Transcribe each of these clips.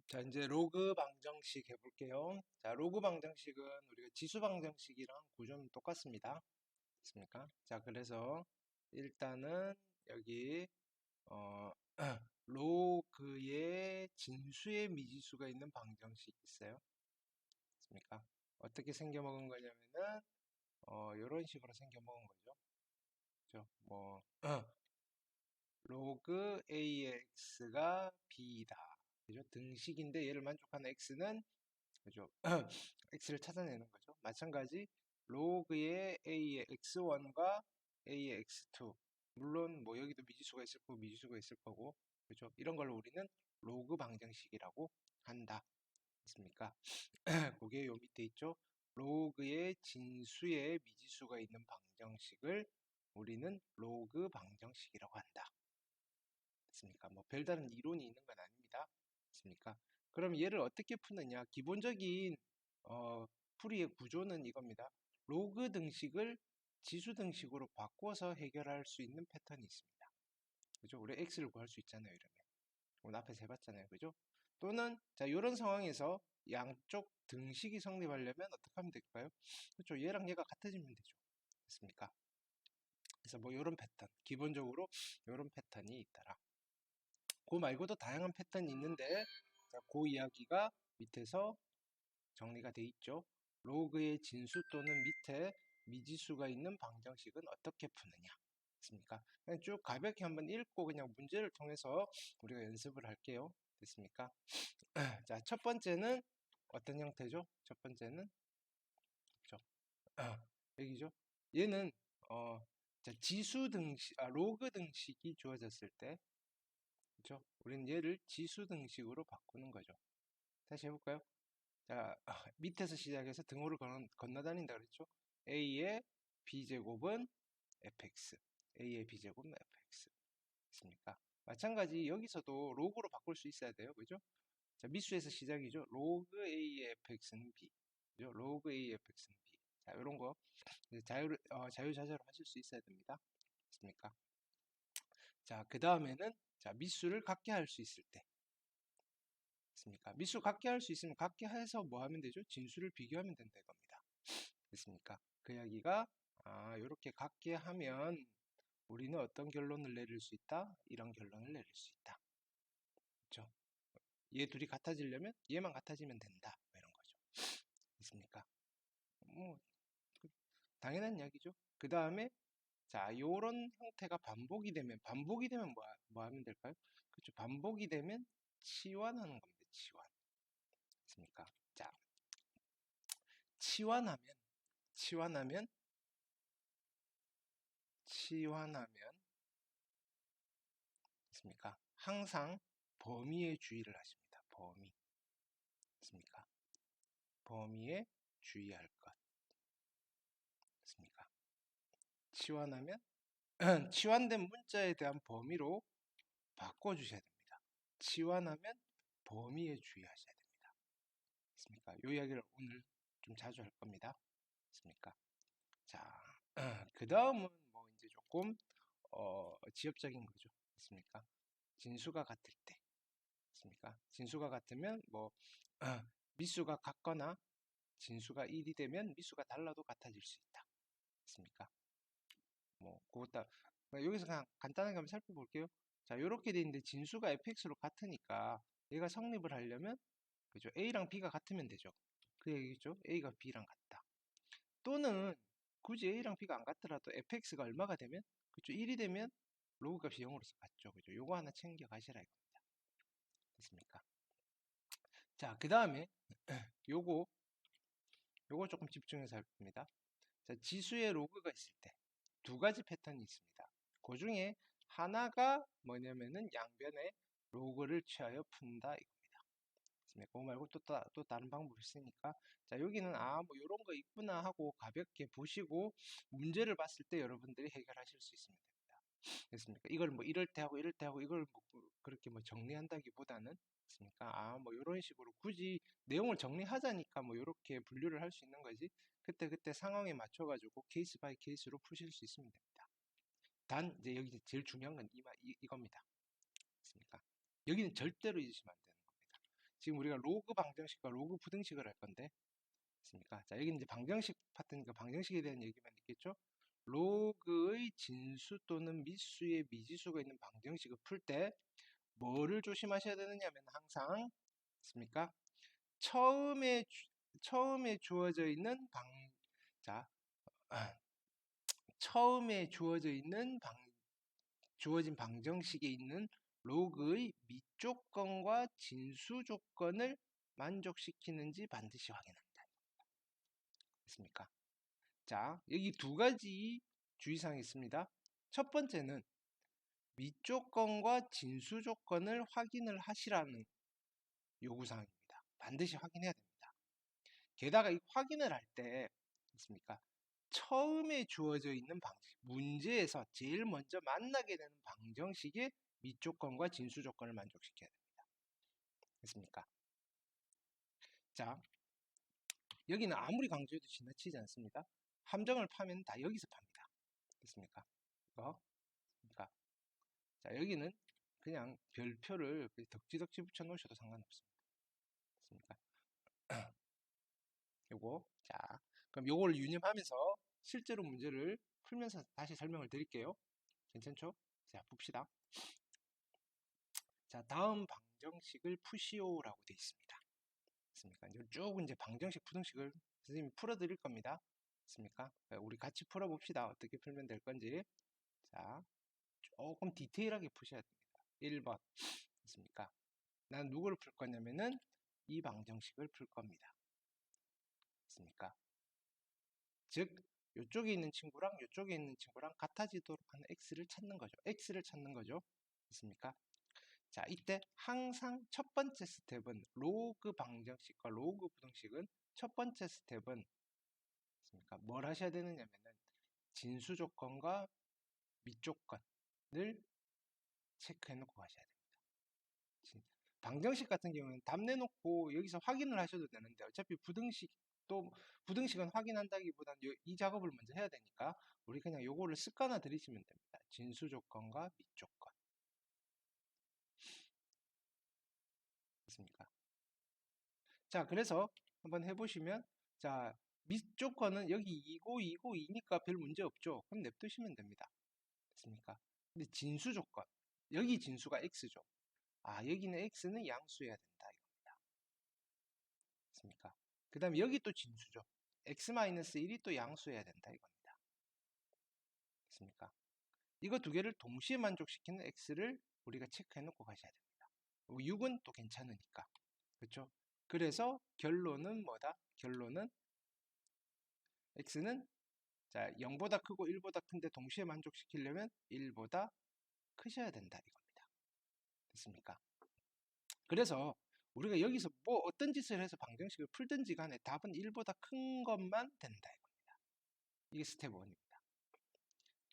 자, 이제 로그 방정식 해볼게요. 자, 로그 방정식은 우리가 지수 방정식이랑 구조는 똑같습니다. 됐습니까? 자, 그래서 일단은 여기 어, 로그의 진수의 미지수가 있는 방정식이 있어요. 됐습니까? 어떻게 생겨먹은 거냐면은 이런 식으로 생겨먹은 거죠. 그죠? 뭐 로그 a의 x가 b이다. 그죠? 등식인데 얘를 만족하는 x는 그죠? x를 찾아내는 거죠. 마찬가지 로그의 a의 x1과 a의 x2 물론 뭐 여기도 미지수가 있을 거고 미지수가 있을 거고 그죠? 이런 걸 우리는 로그 방정식이라고 한다. 있습니까? 그게 요 밑에 있죠. 로그의 진수에 미지수가 있는 방정식을 우리는 로그 방정식이라고 한다. 있습니까? 뭐 별다른 이론이 있는 건 아닙니다. 있습니까? 그럼 얘를 어떻게 푸느냐? 기본적인 어, 풀이의 구조는 이겁니다. 로그 등식을 지수 등식으로 바꿔서 해결할 수 있는 패턴이 있습니다. 그죠? 우리 x를 구할 수 있잖아요, 이러면. 오늘 앞에서 해봤잖아요, 그죠? 또는 자 이런 상황에서 양쪽 등식이 성립하려면 어떻게 하면 될까요? 그렇죠? 얘랑 얘가 같아지면 되죠. 됐습니까? 그래서 뭐 이런 패턴, 기본적으로 이런 패턴이 있더라. 그 말고도 다양한 패턴이 있는데 자, 그 이야기가 밑에서 정리가 돼 있죠. 로그의 진수 또는 밑에 미지수가 있는 방정식은 어떻게 푸느냐. 됐습니까? 그냥 쭉 가볍게 한번 읽고 그냥 문제를 통해서 우리가 연습을 할게요. 됐습니까? 자, 첫 번째는 어떤 형태죠? 첫 번째는 그죠? 여기죠. 얘는 자, 지수 등식, 로그 등식이 주어졌을 때 그죠? 우리는 얘를 지수 등식으로 바꾸는 거죠. 다시 해볼까요? 자, 밑에서 시작해서 등호를 건너다닌다 그랬죠? a의 b제곱은 fx, a의 b제곱은 fx. 있습니까? 마찬가지 여기서도 로그로 바꿀 수 있어야 돼요. 그죠? 자, 미수에서 시작이죠. 로그 a의 fx는 b. 그죠? 로그 a의 fx는 b. 자, 이런 거 자유자재로 하실 수 있어야 됩니다. 있습니까? 자, 그 다음에는 자, 미수를 갖게 할 수 있을 때. 됐습니까? 미수 갖게 할 수 있으면 갖게 해서 뭐 하면 되죠? 진수를 비교하면 된다 이겁니다. 됐습니까? 그 이야기가 이렇게 갖게 하면 우리는 어떤 결론을 내릴 수 있다? 이런 결론을 내릴 수 있다. 그렇죠? 얘 둘이 같아지려면 얘만 같아지면 된다. 뭐 이런 거죠. 됐습니까? 뭐 당연한 이야기죠. 그 다음에 자, 요런 형태가 반복이 되면 뭐 하면 될까요? 그렇죠. 반복이 되면 치환하는 겁니다. 치환. 됐습니까? 자, 치환하면 치환하면 치환하면 있습니까? 항상 범위에 주의를 하십니다. 범위. 있습니까? 범위에 주의할 것. 있습니까? 치환하면 치환된 문자에 대한 범위로 바꿔주셔야 됩니다. 치환하면 범위에 주의하셔야 됩니다. 있습니까? 이 이야기를 오늘 좀 자주 할 겁니다. 있습니까? 자, 그 다음은 뭐 이제 조금 지엽적인 거죠. 있습니까? 진수가 같을 때. 있습니까? 진수가 같으면 뭐 미수가 같거나 진수가 1이 되면 미수가 달라도 같아질 수 있다. 있습니까? 뭐 그것도 여기서 그냥 간단하게 한번 살펴볼게요. 자, 이렇게 돼 있는데 진수가 fx로 같으니까 얘가 성립을 하려면 그죠? a랑 b가 같으면 되죠. 그 얘기죠. a가 b랑 같다. 또는 굳이 a랑 b가 안 같더라도 fx가 얼마가 되면 그죠? 1이 되면 로그 값이 0으로서 같죠. 그죠? 요거 하나 챙겨 가시라 이겁니다. 됐습니까? 자, 그 다음에 요거 조금 집중해서 할 겁니다. 자, 지수의 로그가 있을 때 두 가지 패턴이 있습니다. 그 중에 하나가 뭐냐면은 양변의 로그를 취하여 푼다 이겁니다. 그거 말고 또 다른 방법이 있으니까 자, 여기는 뭐 이런 거 있구나 하고 가볍게 보시고 문제를 봤을 때 여러분들이 해결하실 수 있으면 됩니다. 됐습니까? 이걸 뭐 이럴 때 하고 이럴 때 하고 이걸 뭐 그렇게 뭐 정리한다기보다는 됐습니까? 뭐 이런 식으로 굳이 내용을 정리하자니까 뭐 이렇게 분류를 할 수 있는 거지. 그때 상황에 맞춰가지고 케이스 바이 케이스로 푸실 수 있으면 됩니다. 단 이제 여기 제일 중요한 건 이겁니다. 됐습니까? 여기는 절대로 잊으시면 안 되는 겁니다. 지금 우리가 로그 방정식과 로그 부등식을 할 건데, 있습니까? 자, 여기 이제 방정식 파트니까 방정식에 대한 얘기만 있겠죠? 로그의 진수 또는 미수의 미지수가 있는 방정식을 풀 때 뭐를 조심하셔야 되느냐면 항상 있습니까? 처음에 주어져 있는 자, 처음에 주어진 방정식에 있는 로그의 밑조건과 진수 조건을 만족시키는지 반드시 확인합니다. 됐습니까? 자, 여기 두 가지 주의사항이 있습니다. 첫 번째는 밑조건과 진수 조건을 확인을 하시라는 요구사항입니다. 반드시 확인해야 됩니다. 게다가 이 확인을 할 때, 있습니까? 처음에 주어져 있는 방식, 문제에서 제일 먼저 만나게 되는 방정식의 밑조건과 진수 조건을 만족시켜야 됩니다. 됐습니까? 자, 여기는 아무리 강조해도 지나치지 않습니다. 함정을 파면 다 여기서 팝니다. 됐습니까? 이거. 그러니까 자, 여기는 그냥 별표를 덕지덕지 붙여 놓으셔도 상관없습니다. 됐습니까? 요거. 자, 그럼 요걸 유념하면서 실제로 문제를 풀면서 다시 설명을 드릴게요. 괜찮죠? 자, 봅시다. 자, 다음 방정식을 푸시오라고 되어 있습니다. 됐습니까? 쭉 이제 방정식, 부등식을 선생님이 풀어드릴 겁니다. 됐습니까? 우리 같이 풀어봅시다. 어떻게 풀면 될 건지. 자, 조금 디테일하게 푸셔야 됩니다. 1번. 됐습니까? 난 누구를 풀 거냐면은 이 방정식을 풀 겁니다. 됐습니까? 즉, 이쪽에 있는 친구랑 이쪽에 있는 친구랑 같아지도록 하는 x를 찾는 거죠. x를 찾는 거죠. 됐습니까? 자, 이때 항상 첫 번째 스텝은 로그 방정식과 로그 부등식은 첫 번째 스텝은 됐습니까? 뭘 하셔야 되느냐면은 진수 조건과 밑조건을 체크해 놓고 가셔야 됩니다. 방정식 같은 경우는 답 내놓고 여기서 확인을 하셔도 되는데 어차피 부등식은 확인한다기보다는 이 작업을 먼저 해야 되니까 우리 그냥 요거를 습관화 들이시면 됩니다. 진수 조건과 밑조건. 됐습니까? 자, 그래서 한번 해보시면 자, 밑조건은 여기 2고 2고 2니까 별 문제 없죠. 그럼 냅두시면 됩니다. 됐습니까? 근데 진수 조건. 여기 진수가 x죠. 아, 여기는 x는 양수여야 된다 이겁니다. 됐습니까? 그 다음에 여기 또 진수죠. x-1이 또 양수여야 된다 이겁니다. 됐습니까? 이거 두 개를 동시에 만족시키는 x를 우리가 체크해 놓고 가셔야 됩니다. 6은 또 괜찮으니까. 그렇죠? 그래서 결론은 뭐다? 결론은 x는 자, 0보다 크고 1보다 큰데 동시에 만족시키려면 1보다 크셔야 된다 이겁니다. 됐습니까? 그래서 우리가 여기서 뭐 어떤 짓을 해서 방정식을 풀든지 간에 답은 1보다 큰 것만 된다 이겁니다. 이게 스텝 1입니다.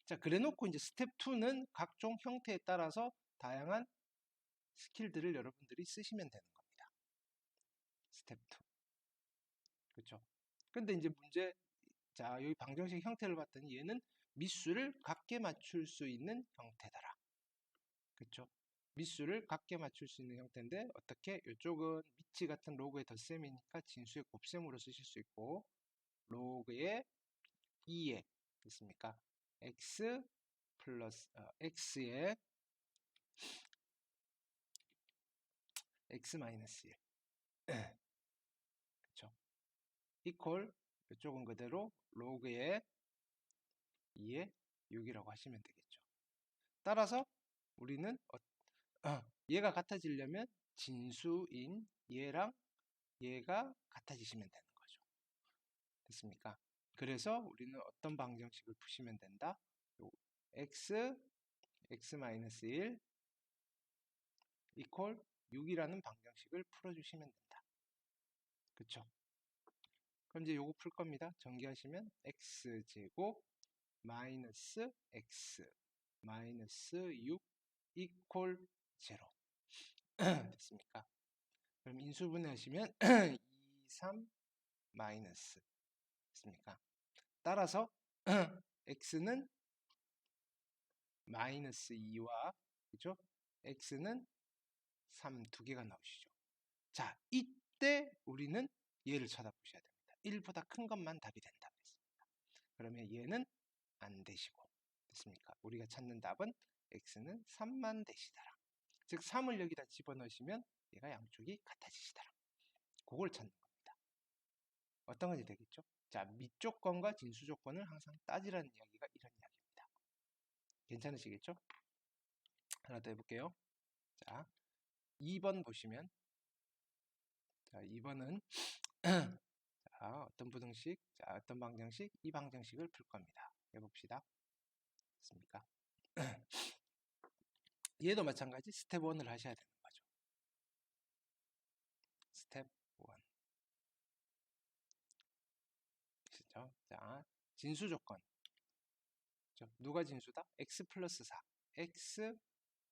자, 그래 놓고 이제 스텝 2는 각종 형태에 따라서 다양한 스킬들을 여러분들이 쓰시면 되는 겁니다. 스텝 2. 그렇죠? 근데 이제 문제, 자, 여기 방정식 형태를 봤더니 얘는 미수를 같게 맞출 수 있는 형태더라. 그렇죠? 미수를 같게 맞출 수 있는 형태인데 어떻게? 이쪽은 미치 같은 로그의 덧셈이니까 진수의 곱셈으로 쓰실 수 있고 로그의 2에 있습니까? x 플러스 x의 x 마이너스 1 그렇죠? 이퀄 이쪽은 그대로 로그의 2의 6이라고 하시면 되겠죠. 따라서 우리는 얘가 같아지려면 진수인 얘랑 얘가 같아지시면 되는 거죠. 됐습니까? 그래서 우리는 어떤 방정식을 푸시면 된다? x, x-1 이퀄 6이라는 방정식을 풀어주시면 된다. 그쵸? 그럼 이제 요거 풀 겁니다. 전개하시면 x제곱 마이너스 x 마이너스 6 이퀄 0 됐습니까? 그럼 인수분해 하시면 2, 3 마이너스 됐습니까? 따라서 x는 마이너스 2와 그죠? x는 3 두 개가 나오시죠. 자, 이때 우리는 얘를 쳐다보셔야 됩니다. 1보다 큰 것만 답이 된다 그랬습니다. 그러면 얘는 안 되시고, 됐습니까? 우리가 찾는 답은 x는 3만 되시더라. 즉 3을 여기다 집어넣으시면 얘가 양쪽이 같아지시더라. 그걸 찾는 겁니다. 어떤 건지 되겠죠? 자, 밑조건과 진수조건을 항상 따지라는 이야기가 이런 이야기입니다. 괜찮으시겠죠? 하나 더 해볼게요. 자, 2번 보시면, 자, 2번은 자, 어떤 부등식, 자, 어떤 방정식, 이 방정식을 풀 겁니다. 해봅시다. 됐습니까? 얘도 마찬가지 스텝 1을 하셔야 되는 거죠. 스텝 1. 그렇죠? 자, 진수 조건. 그렇죠? 누가 진수다? x 플러스 4. x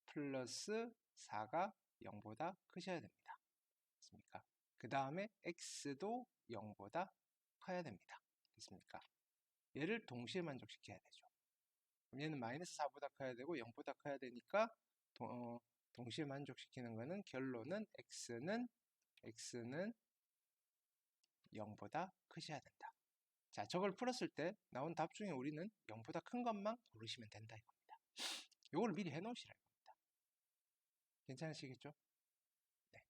플러스 4가 0보다 크셔야 됩니다. 됐습니까? 그 다음에 x도 0보다 커야 됩니다. 됐습니까? 얘를 동시에 만족시켜야 되죠. 그럼 얘는 마이너스 4보다 커야 되고 0보다 커야 되니까 동시에 만족시키는 거는 결론은 x는 0보다 크셔야 된다. 자, 저걸 풀었을 때 나온 답 중에 우리는 0보다 큰 것만 고르시면 된다 이겁니다. 요걸 미리 해놓으시라 이겁니다. 괜찮으시겠죠? 네.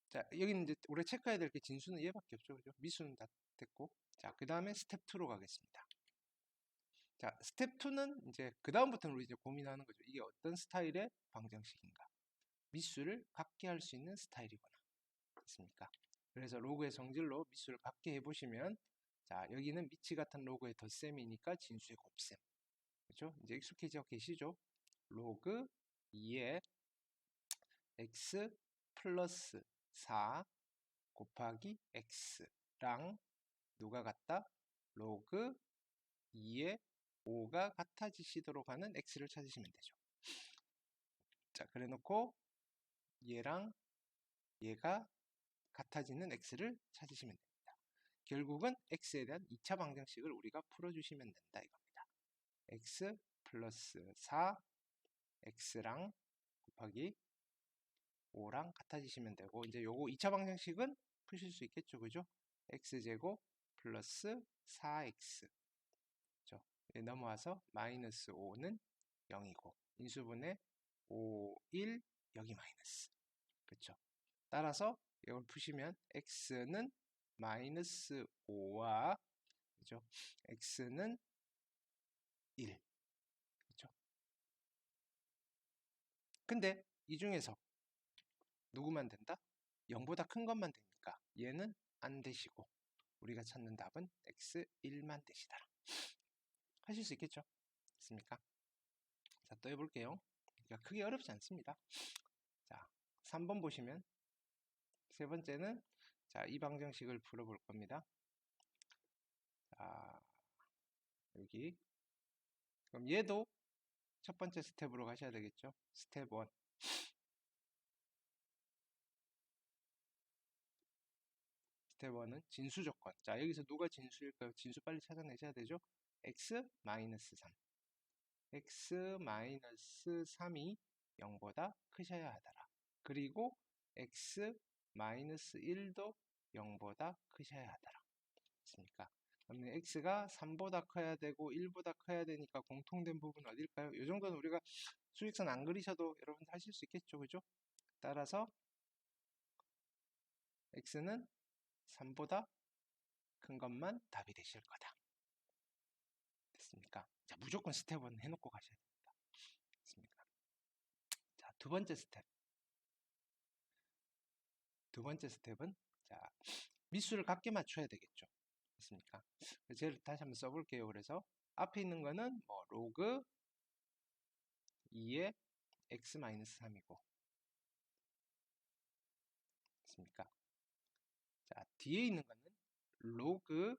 자, 여기는 이제 우리가 체크해야 될 게 진수는 얘밖에 없죠. 그죠? 미수는 다 됐고. 자, 그 다음에 스텝 2로 가겠습니다. 자, 스텝 2는 이제 그 다음부터는 우리 이제 고민하는 거죠. 이게 어떤 스타일의 방정식인가? 미수를 갖게 할 수 있는 스타일이구나. 됐습니까? 그래서 로그의 성질로 미수를 갖게 해보시면, 자, 여기는 미치 같은 로그의 덧셈이니까 진수의 곱셈. 그렇죠? 이제 익숙해져 계시죠? 로그 2의 x 플러스 4 곱하기 x랑 누가 같다? 로그 2의 5가 같아지시도록 하는 x를 찾으시면 되죠. 자, 그래 놓고 얘랑 얘가 같아지는 x를 찾으시면 됩니다. 결국은 x에 대한 2차 방정식을 우리가 풀어주시면 된다 이겁니다. x 플러스 4 x랑 곱하기 5랑 같아지시면 되고, 이제 요거 2차 방정식은 푸실 수 있겠죠, 그죠? x제곱 플러스 4x 그죠? 넘어와서 마이너스 5는 0이고 인수분해 5, 1 여기 마이너스 그쵸? 따라서 이걸 푸시면 x는 마이너스 5와 그죠? x는 1 그죠? 근데 이 중에서 누구만 된다? 0보다 큰 것만 되니까 얘는 안 되시고 우리가 찾는 답은 x1만 되시더라. 하실 수 있겠죠? 됐습니까? 자, 또 해볼게요. 그러니까 크게 어렵지 않습니다. 자, 3번 보시면 세 번째는 자, 이 방정식을 풀어볼 겁니다. 자, 여기 그럼 얘도 첫 번째 스텝으로 가셔야 되겠죠? 스텝 1. 스텝 1은 진수 조건. 자, 여기서 누가 진수일까요? 진수 빨리 찾아내셔야 되죠? x-3. x-3이 0보다 크셔야 하더라. 그리고 x-1도 0보다 크셔야 하더라. 됐습니까? 그러면 x가 3보다 커야 되고 1보다 커야 되니까 공통된 부분 어딜까요? 이 정도는 우리가 수직선 안 그리셔도 여러분 하실 수 있겠죠, 그죠? 따라서 x는 3보다 큰 것만 답이 되실 거다. 됐습니까? 자, 무조건 스텝은 해놓고 가셔야 됩니다. 됐습니까? 자, 두 번째 스텝. 두 번째 스텝은 자, 미수를 같게 맞춰야 되겠죠. 됐습니까? 제가 다시 한번 써볼게요. 그래서 앞에 있는 거는 뭐 로그 2의 x-3이고 됐습니까? 자, 뒤에 있는 거는 로그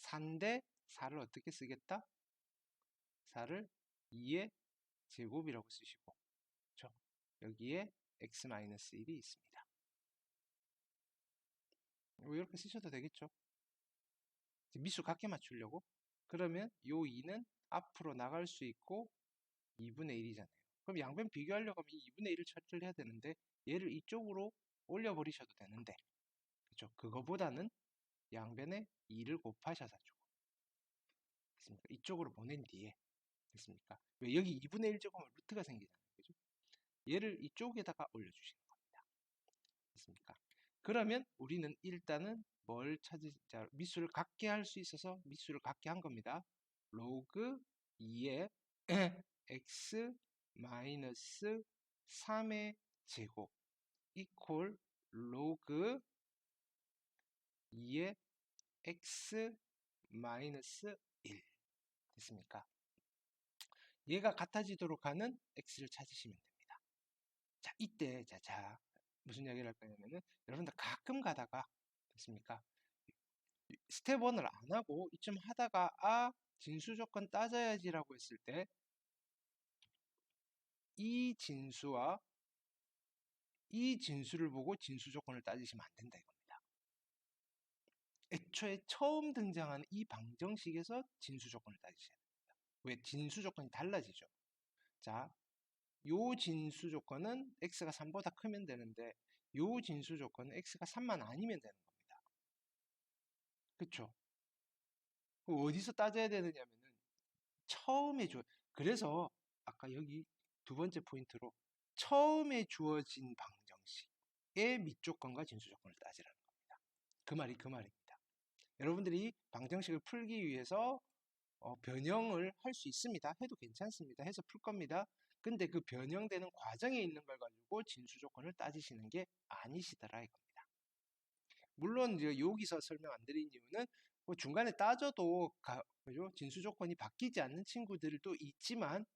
4인데 4를 어떻게 쓰겠다? 4를 2의 제곱이라고 쓰시고 그렇죠? 여기에 x-1이 있습니다. 이렇게 쓰셔도 되겠죠? 미수 같게 맞추려고 그러면 요 2는 앞으로 나갈 수 있고 2분의 1이잖아요. 그럼 양변 비교하려고 하면 이 2분의 1을 처리를 해야 되는데 얘를 이쪽으로 올려버리셔도 되는데 그죠? 그거보다는 양변에 2를 곱하셔서 주고 됐습니까? 이쪽으로 보낸 뒤에 됐습니까? 왜 여기 2분의 1 제곱하면 루트가 생기잖아요. 그죠? 얘를 이쪽에다가 올려주시는 겁니다. 됐습니까? 그러면 우리는 일단은 뭘 자, 미수를 같게 할 수 있어서 미수를 같게 한 겁니다. 로그 2의 x 마이너스 3의 제곱 이퀄 로그 2의 x 마이너스 1 됐습니까? 얘가 같아지도록 하는 x를 찾으시면 됩니다. 자, 이때 자 무슨 이야기를 할 거냐면은 여러분들 가끔 가다가 됐습니까? 스텝 1을 안 하고 이쯤 하다가 진수 조건 따져야지라고 했을 때 이 진수와 이 진수를 보고 진수 조건을 따지시면 안 된다 이겁니다. 애초에 처음 등장하는 이 방정식에서 진수 조건을 따지셔야 됩니다. 왜? 진수 조건이 달라지죠. 자, 요 진수 조건은 x가 3보다 크면 되는데 요 진수 조건은 x가 3만 아니면 되는 겁니다. 그쵸? 어디서 따져야 되느냐면은 처음에 그래서 아까 여기 두 번째 포인트로 처음에 주어진 방정식의 밑조건과 진수조건을 따지라는 겁니다. 그 말이 그 말입니다. 여러분들이 방정식을 풀기 위해서 변형을 할 수 있습니다. 해도 괜찮습니다. 해서 풀 겁니다. 근데 그 변형되는 과정에 있는 걸 가지고 진수조건을 따지시는 게 아니시더라 이겁니다. 물론 이제 여기서 설명 안 드린 이유는 뭐 중간에 따져도 그죠? 진수 조건이 바뀌지 않는 친구들도 있지만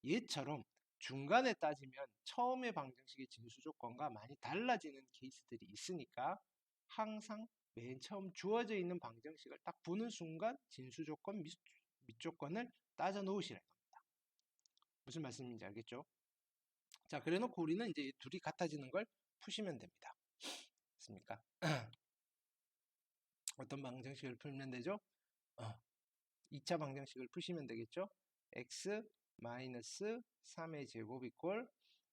얘처럼 중간에 따지면 처음의 방정식의 진수 조건과 많이 달라지는 케이스들이 있으니까 항상 맨 처음 주어져 있는 방정식을 딱 보는 순간 진수 조건, 밑조건을 따져 놓으시라는 겁니다. 무슨 말씀인지 알겠죠? 자, 그래 놓고 우리는 이제 둘이 같아지는 걸 푸시면 됩니다. 됐습니까? 어떤 방정식을 풀면 되죠? 2차 방정식을 푸시면 되겠죠? x 마이너스 3의 제곱 이퀄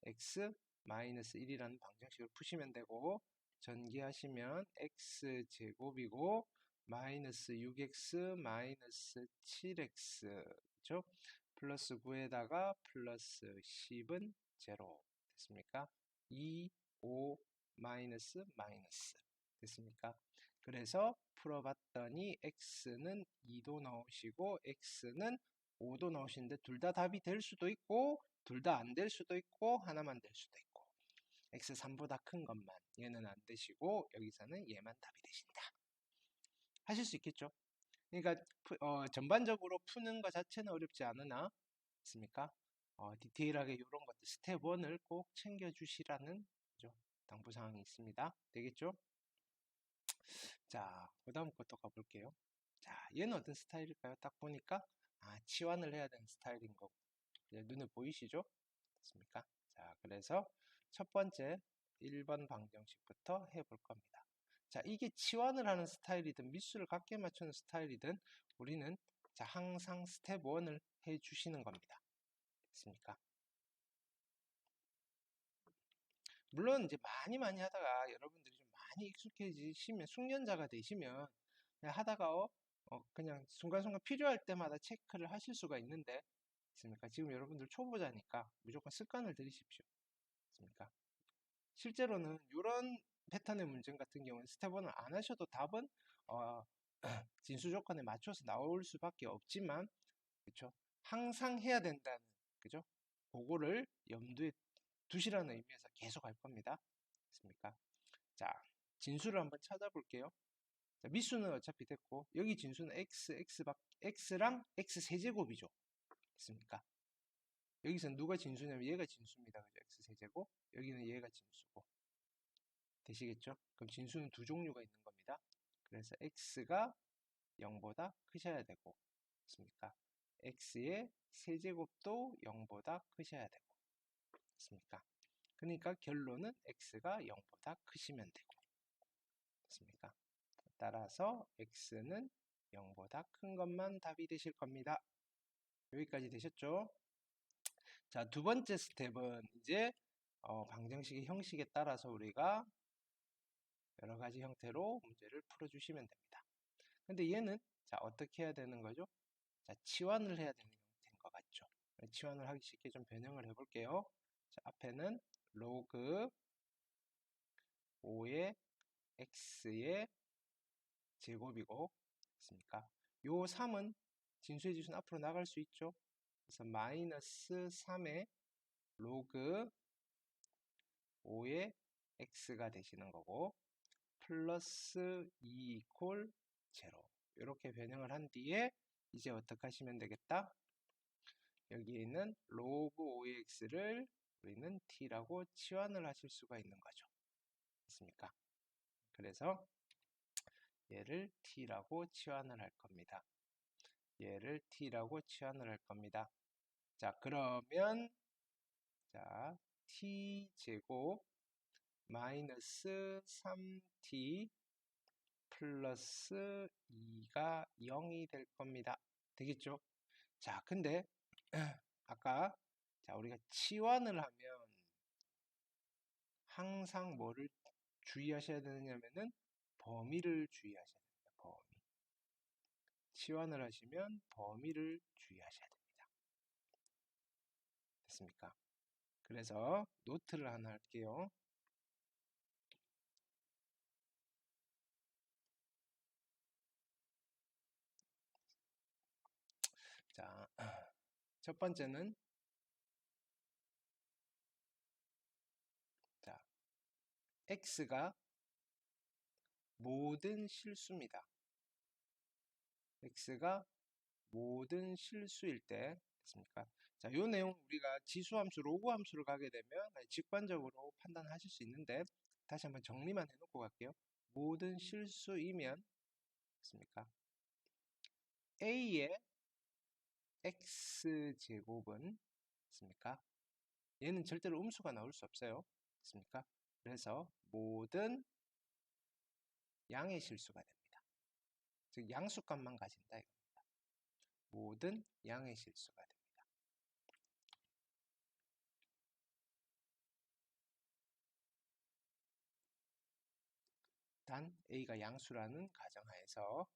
x 마이너스 1이라는 방정식을 푸시면 되고 전개하시면 x 제곱이고 마이너스 6x 마이너스 7x 그렇죠? 플러스 9에다가 플러스 10은 제로 됐습니까? 2, 5 마이너스 마이너스 됐습니까? 그래서 풀어봤더니 x는 2도 나오시고 x는 5도 나오시는데 둘 다 답이 될 수도 있고 둘 다 안 될 수도 있고 하나만 될 수도 있고 x 3보다 큰 것만 얘는 안 되시고 여기서는 얘만 답이 되신다. 하실 수 있겠죠? 그러니까 전반적으로 푸는 것 자체는 어렵지 않으나 있습니까? 디테일하게 이런 것들 스텝 1을 꼭 챙겨주시라는 당부사항이 있습니다. 되겠죠? 자, 그 다음 것도 가볼게요. 자, 얘는 어떤 스타일일까요? 딱 보니까 치환을 해야 되는 스타일인 거고 눈에 보이시죠? 됐습니까? 자, 그래서 첫 번째 1번 방정식부터 해볼 겁니다. 자, 이게 치환을 하는 스타일이든 밑수를 같게 맞추는 스타일이든 우리는 자, 항상 스텝 1을 해주시는 겁니다. 됐습니까? 물론 이제 많이 하다가 여러분들이 좀 많이 익숙해지시면 숙련자가 되시면 그냥 하다가 그냥 순간순간 필요할 때마다 체크를 하실 수가 있는데 있습니까? 지금 여러분들 초보자니까 무조건 습관을 들이십시오. 있습니까? 실제로는 이런 패턴의 문제 같은 경우는 스텝 1을 안 하셔도 답은 진수 조건에 맞춰서 나올 수밖에 없지만 그렇죠? 항상 해야 된다는 그죠? 그거를 염두에 두시라는 의미에서 계속 할 겁니다. 됐습니까? 자, 진수를 한번 찾아볼게요. 자, 미수는 어차피 됐고 여기 진수는 x랑 x 세제곱이죠. 됐습니까? 여기서 누가 진수냐면 얘가 진수입니다. 그죠? x 세제곱 여기는 얘가 진수고 되시겠죠? 그럼 진수는 두 종류가 있는 겁니다. 그래서 x가 0보다 크셔야 되고 됐습니까? x의 세제곱도 0보다 크셔야 되고 됐습니까? 그러니까 결론은 x가 0보다 크시면 되고 됐습니까? 따라서 x는 0보다 큰 것만 답이 되실 겁니다. 여기까지 되셨죠? 자, 두 번째 스텝은 이제 방정식의 형식에 따라서 우리가 여러 가지 형태로 문제를 풀어주시면 됩니다. 근데 얘는 자, 어떻게 해야 되는 거죠? 자, 치환을 해야 되는 형태인 것 같죠? 치환을 하기 쉽게 좀 변형을 해볼게요. 자, 앞에는 로그 5의 x의 제곱이고, 됐습니까? 요 3은 진수의 지수는 앞으로 나갈 수 있죠? 그래서 마이너스 3의 로그 5의 x가 되시는 거고, 플러스 2 이퀄 0. 이렇게 변형을 한 뒤에 이제 어떻게 하시면 되겠다? 여기에 있는 로그 5의 x를 우리는 t라고 치환을 하실 수가 있는 거죠. 됐습니까? 그래서 얘를 t라고 치환을 할 겁니다. 얘를 t라고 치환을 할 겁니다. 자, 그러면 자, t제곱 마이너스 3t 플러스 2가 0이 될 겁니다. 되겠죠? 자, 근데 아까 자, 우리가 치환을 하면 항상 뭐를 주의하셔야 되느냐면은 범위를 주의하셔야 됩니다. 범위. 치환을 하시면 범위를 주의하셔야 됩니다. 됐습니까? 그래서 노트를 하나 할게요. 자, 첫 번째는 자, x가 모든 실수입니다. x가 모든 실수일 때 됐습니까? 자, 요 내용 우리가 지수함수, 로그함수를 가게 되면 직관적으로 판단하실 수 있는데 다시 한번 정리만 해놓고 갈게요. 모든 실수이면 됐습니까? a의 x제곱은 됐습니까? 얘는 절대로 음수가 나올 수 없어요. 됐습니까? 그래서 모든 양의 실수가 됩니다. 즉 양수값만 가진다 이겁니다. 모든 양의 실수가 됩니다. 단 a가 양수라는 가정하에서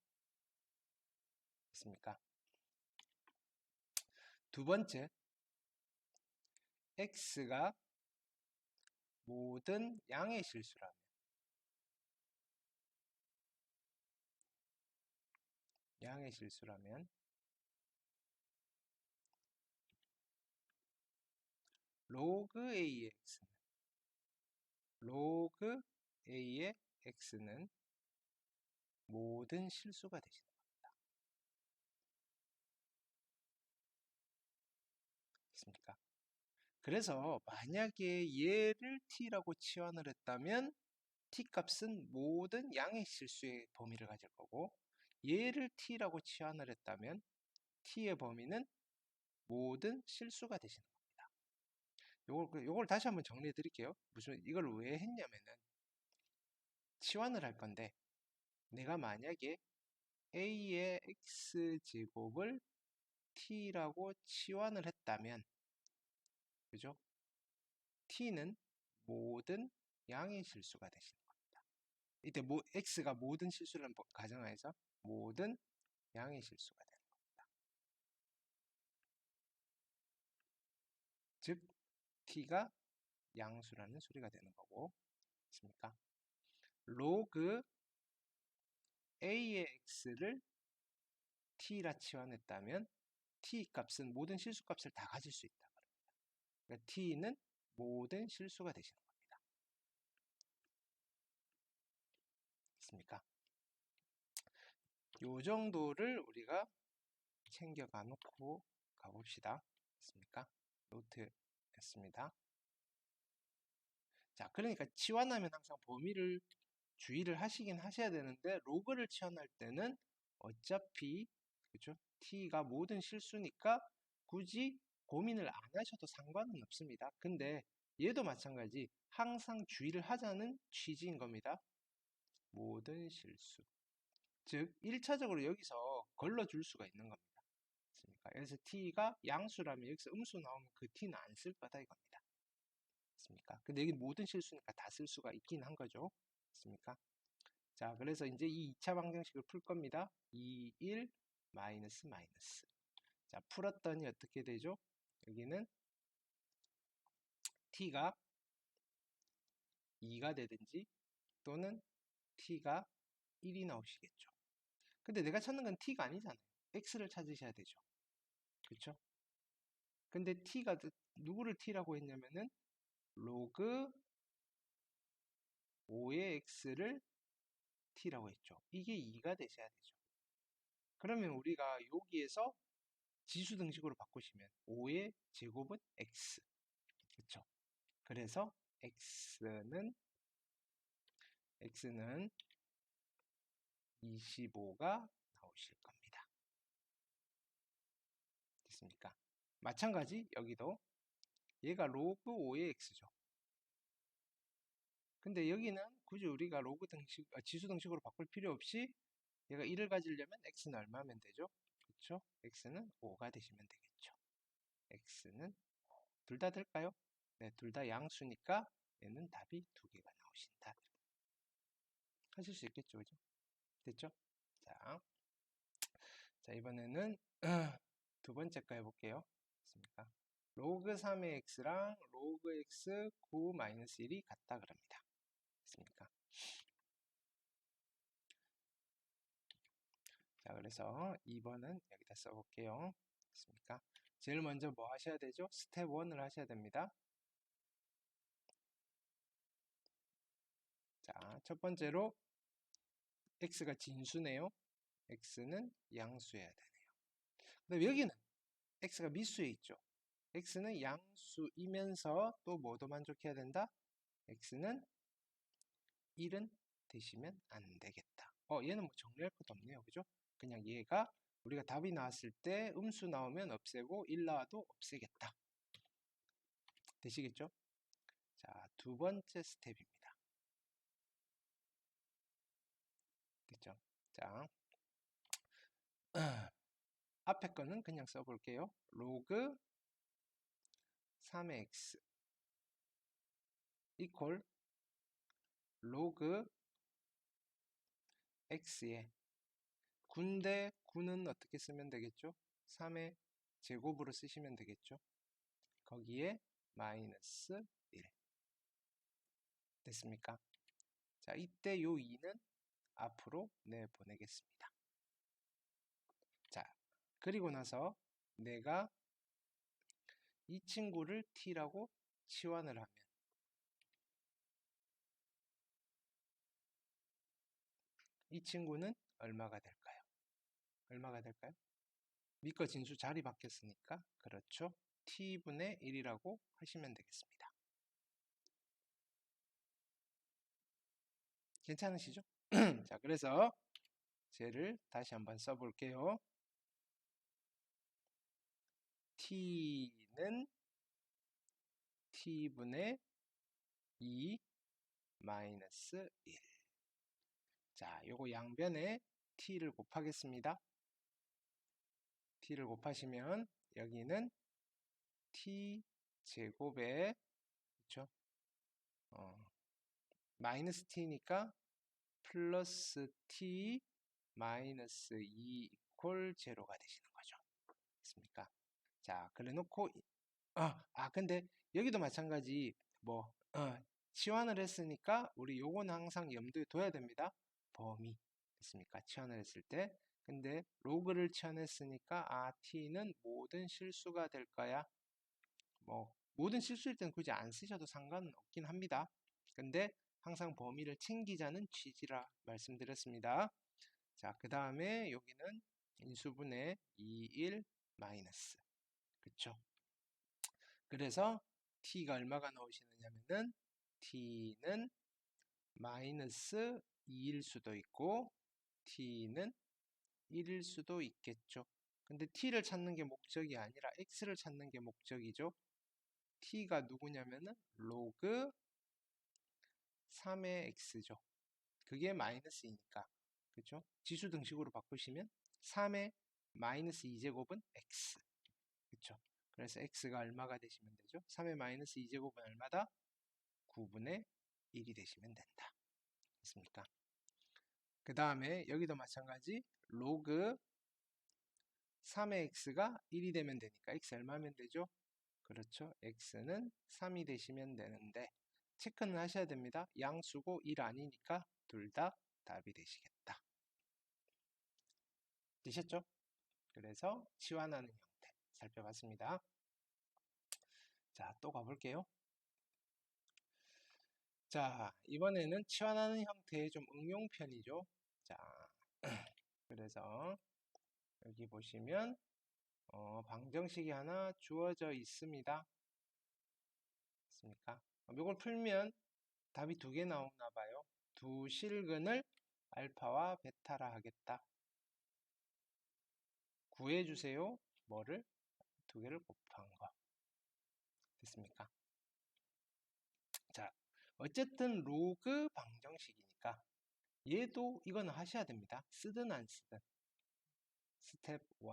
됐습니까? 두 번째, x가 모든 양의 실수라면 로그 a의 x는 모든 실수가 되시는 겁니다. 됐습니까? 그래서 만약에 얘를 t라고 치환을 했다면 t 값은 모든 양의 실수의 범위를 가질 거고 얘를 t라고 치환을 했다면 t의 범위는 모든 실수가 되시는 겁니다. 요걸 다시 한번 정리해 드릴게요. 이걸 왜 했냐면은 치환을 할 건데 내가 만약에 a의 x제곱을 t라고 치환을 했다면 그죠? t는 모든 양의 실수가 되시는 겁니다. 이때 x가 모든 실수라는 가정하에서 모든 양의 실수가 되는 겁니다. 즉 t가 양수라는 소리가 되는 거고 있습니까? 로그 a의 x를 t라 치환했다면 t 값은 모든 실수 값을 다 가질 수 있다. 그러니까 t는 모든 실수가 되시는 겁니다. 있습니까? 요 정도를 우리가 챙겨가 놓고 가봅시다. 있습니까? 노트 했습니다. 자, 그러니까 치환하면 항상 범위를 주의를 하시긴 하셔야 되는데 로그를 치환할 때는 어차피 그죠? t가 모든 실수니까 굳이 고민을 안 하셔도 상관은 없습니다. 근데 얘도 마찬가지 항상 주의를 하자는 취지인 겁니다. 모든 실수. 즉 1차적으로 여기서 걸러줄 수가 있는 겁니다. 그래서 t가 양수라면 여기서 음수 나오면 그 t는 안 쓸 거다 이겁니다. 됐습니까? 근데 여기 모든 실수니까 다 쓸 수가 있긴 한 거죠. 됐습니까? 자, 그래서 이제 이 2차 방정식을 풀 겁니다. 2, 1, 마이너스, 마이너스. 자, 풀었더니 어떻게 되죠? 여기는 t가 2가 되든지 또는 t가 1이 나오시겠죠. 근데 내가 찾는 건 t가 아니잖아요. x를 찾으셔야 되죠. 그렇죠? 근데 t가 누구를 t라고 했냐면은 로그 5의 x를 t라고 했죠. 이게 2가 되셔야 되죠. 그러면 우리가 여기에서 지수 등식으로 바꾸시면 5의 제곱은 x. 그렇죠? 그래서 x는 25가 나오실 겁니다. 됐습니까? 마찬가지 여기도 얘가 로그 5의 x죠. 근데 여기는 굳이 우리가 로그 등식, 지수 등식으로 바꿀 필요 없이 얘가 1을 가지려면 x는 얼마면 되죠? 그렇죠? x는 5가 되시면 되겠죠. x는 둘 다 될까요? 네, 둘 다 양수니까 얘는 답이 두 개가 나오신다. 하실 수 있겠죠, 그죠? 됐죠? 자 이번에는 두 번째 거 해볼게요. 됐습니까? 로그 3의 x랑 로그 x 9 마이너스 1이 같다 그럽니다. 됐습니까? 자, 그래서 2번은 여기다 써볼게요. 됐습니까? 제일 먼저 뭐 하셔야 되죠? 스텝 1을 하셔야 됩니다. 자, 첫 번째로 x가 진수네요. x는 양수여야 되네요. 근데 여기는 x가 미수에 있죠. x는 양수이면서 또 뭐도 만족해야 된다? x는 1은 되시면 안 되겠다. 얘는 뭐 정리할 것도 없네요. 그죠? 그냥 얘가 우리가 답이 나왔을 때 음수 나오면 없애고 1 나와도 없애겠다. 되시겠죠? 자, 두 번째 스텝입니다. 됐죠? 자, 앞에 거는 그냥 써볼게요. 로그 3의 x 이퀄 로그 x에 9인데 9는 어떻게 쓰면 되겠죠? 3의 제곱으로 쓰시면 되겠죠? 거기에 마이너스 1 됐습니까? 자, 이때 요 2는 앞으로 내보내겠습니다. 자, 그리고 나서 내가 이 친구를 t라고 치환을 하면 이 친구는 얼마가 될까요? 얼마가 될까요? 밑거 진수 자리 바뀌었으니까 그렇죠. t분의 1이라고 하시면 되겠습니다. 괜찮으시죠? 자, 그래서 쟤를 다시 한번 써볼게요. t는 t분의 2 마이너스 1. 자, 요거 양변에 t를 곱하겠습니다. t를 곱하시면 여기는 t 제곱에 그쵸? 마이너스 t니까 플러스 t 마이너스 2 이퀄 제로가 되시는 거죠. 됐습니까? 자, 그래 놓고 근데 여기도 마찬가지 뭐 치환을 했으니까 우리 요건 항상 염두에 둬야 됩니다. 범위 됐습니까? 치환을 했을 때 근데 로그를 치환했으니까 t는 모든 실수가 될 거야. 뭐 모든 실수일 때는 굳이 안 쓰셔도 상관은 없긴 합니다. 근데 항상 범위를 챙기자는 취지라 말씀드렸습니다. 자, 그 다음에 여기는 인수분해 2, 1 마이너스 그쵸? 그래서 t가 얼마가 나오시느냐면은 t는 마이너스 2일 수도 있고 t는 1일 수도 있겠죠. 근데 t를 찾는 게 목적이 아니라 x를 찾는 게 목적이죠. t가 누구냐면은 로그 3의 x죠. 그게 마이너스이니까 그죠? 지수 등식으로 바꾸시면 3의 마이너스 2제곱은 x. 그쵸? 그래서 x가 얼마가 되시면 되죠? 3의 마이너스 2제곱은 얼마다? 9분의 1이 되시면 된다. 됐습니까? 그 다음에 여기도 마찬가지 로그 3의 x가 1이 되면 되니까 x 얼마면 되죠? 그렇죠. x는 3이 되시면 되는데 체크는 하셔야 됩니다. 양수고 1 아니니까 둘 다 답이 되시겠다. 되셨죠? 그래서 치환하는 형태 살펴봤습니다. 자, 또 가볼게요. 자, 이번에는 치환하는 형태의 좀 응용편이죠. 자, 그래서 여기 보시면 방정식이 하나 주어져 있습니다. 맞습니까? 이걸 풀면 답이 두 개 나오나 봐요. 두 실근을 알파와 베타라 하겠다. 구해주세요. 뭐를? 두 개를 곱한 거. 됐습니까? 자, 어쨌든 로그 방정식이니까 얘도 이건 하셔야 됩니다. 쓰든 안 쓰든. 스텝 1.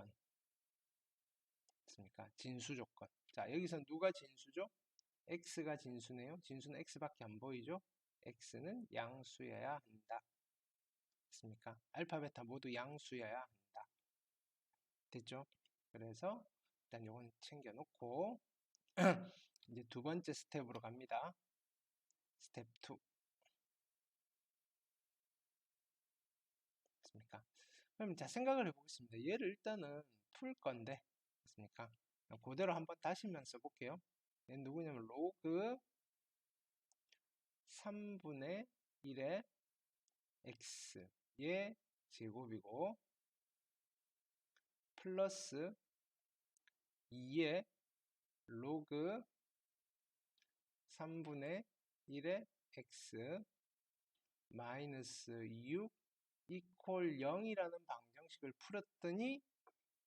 됐습니까? 진수 조건. 자, 여기서 누가 진수죠? x가 진수네요. 진수는 x밖에 안 보이죠? x는 양수여야 한다. 됐습니까? 알파, 베타 모두 양수여야 한다. 됐죠? 그래서 일단 요건 챙겨놓고 이제 두 번째 스텝으로 갑니다. 스텝 2. 됐습니까? 그럼 자, 생각을 해보겠습니다. 얘를 일단은 풀 건데, 됐습니까? 그대로 한번 다시면 써볼게요. 얘는 누구냐면 로그 3분의 1의 x의 제곱이고 플러스 2의 로그 3분의 1의 x 마이너스 6 이퀄 0이라는 방정식을 풀었더니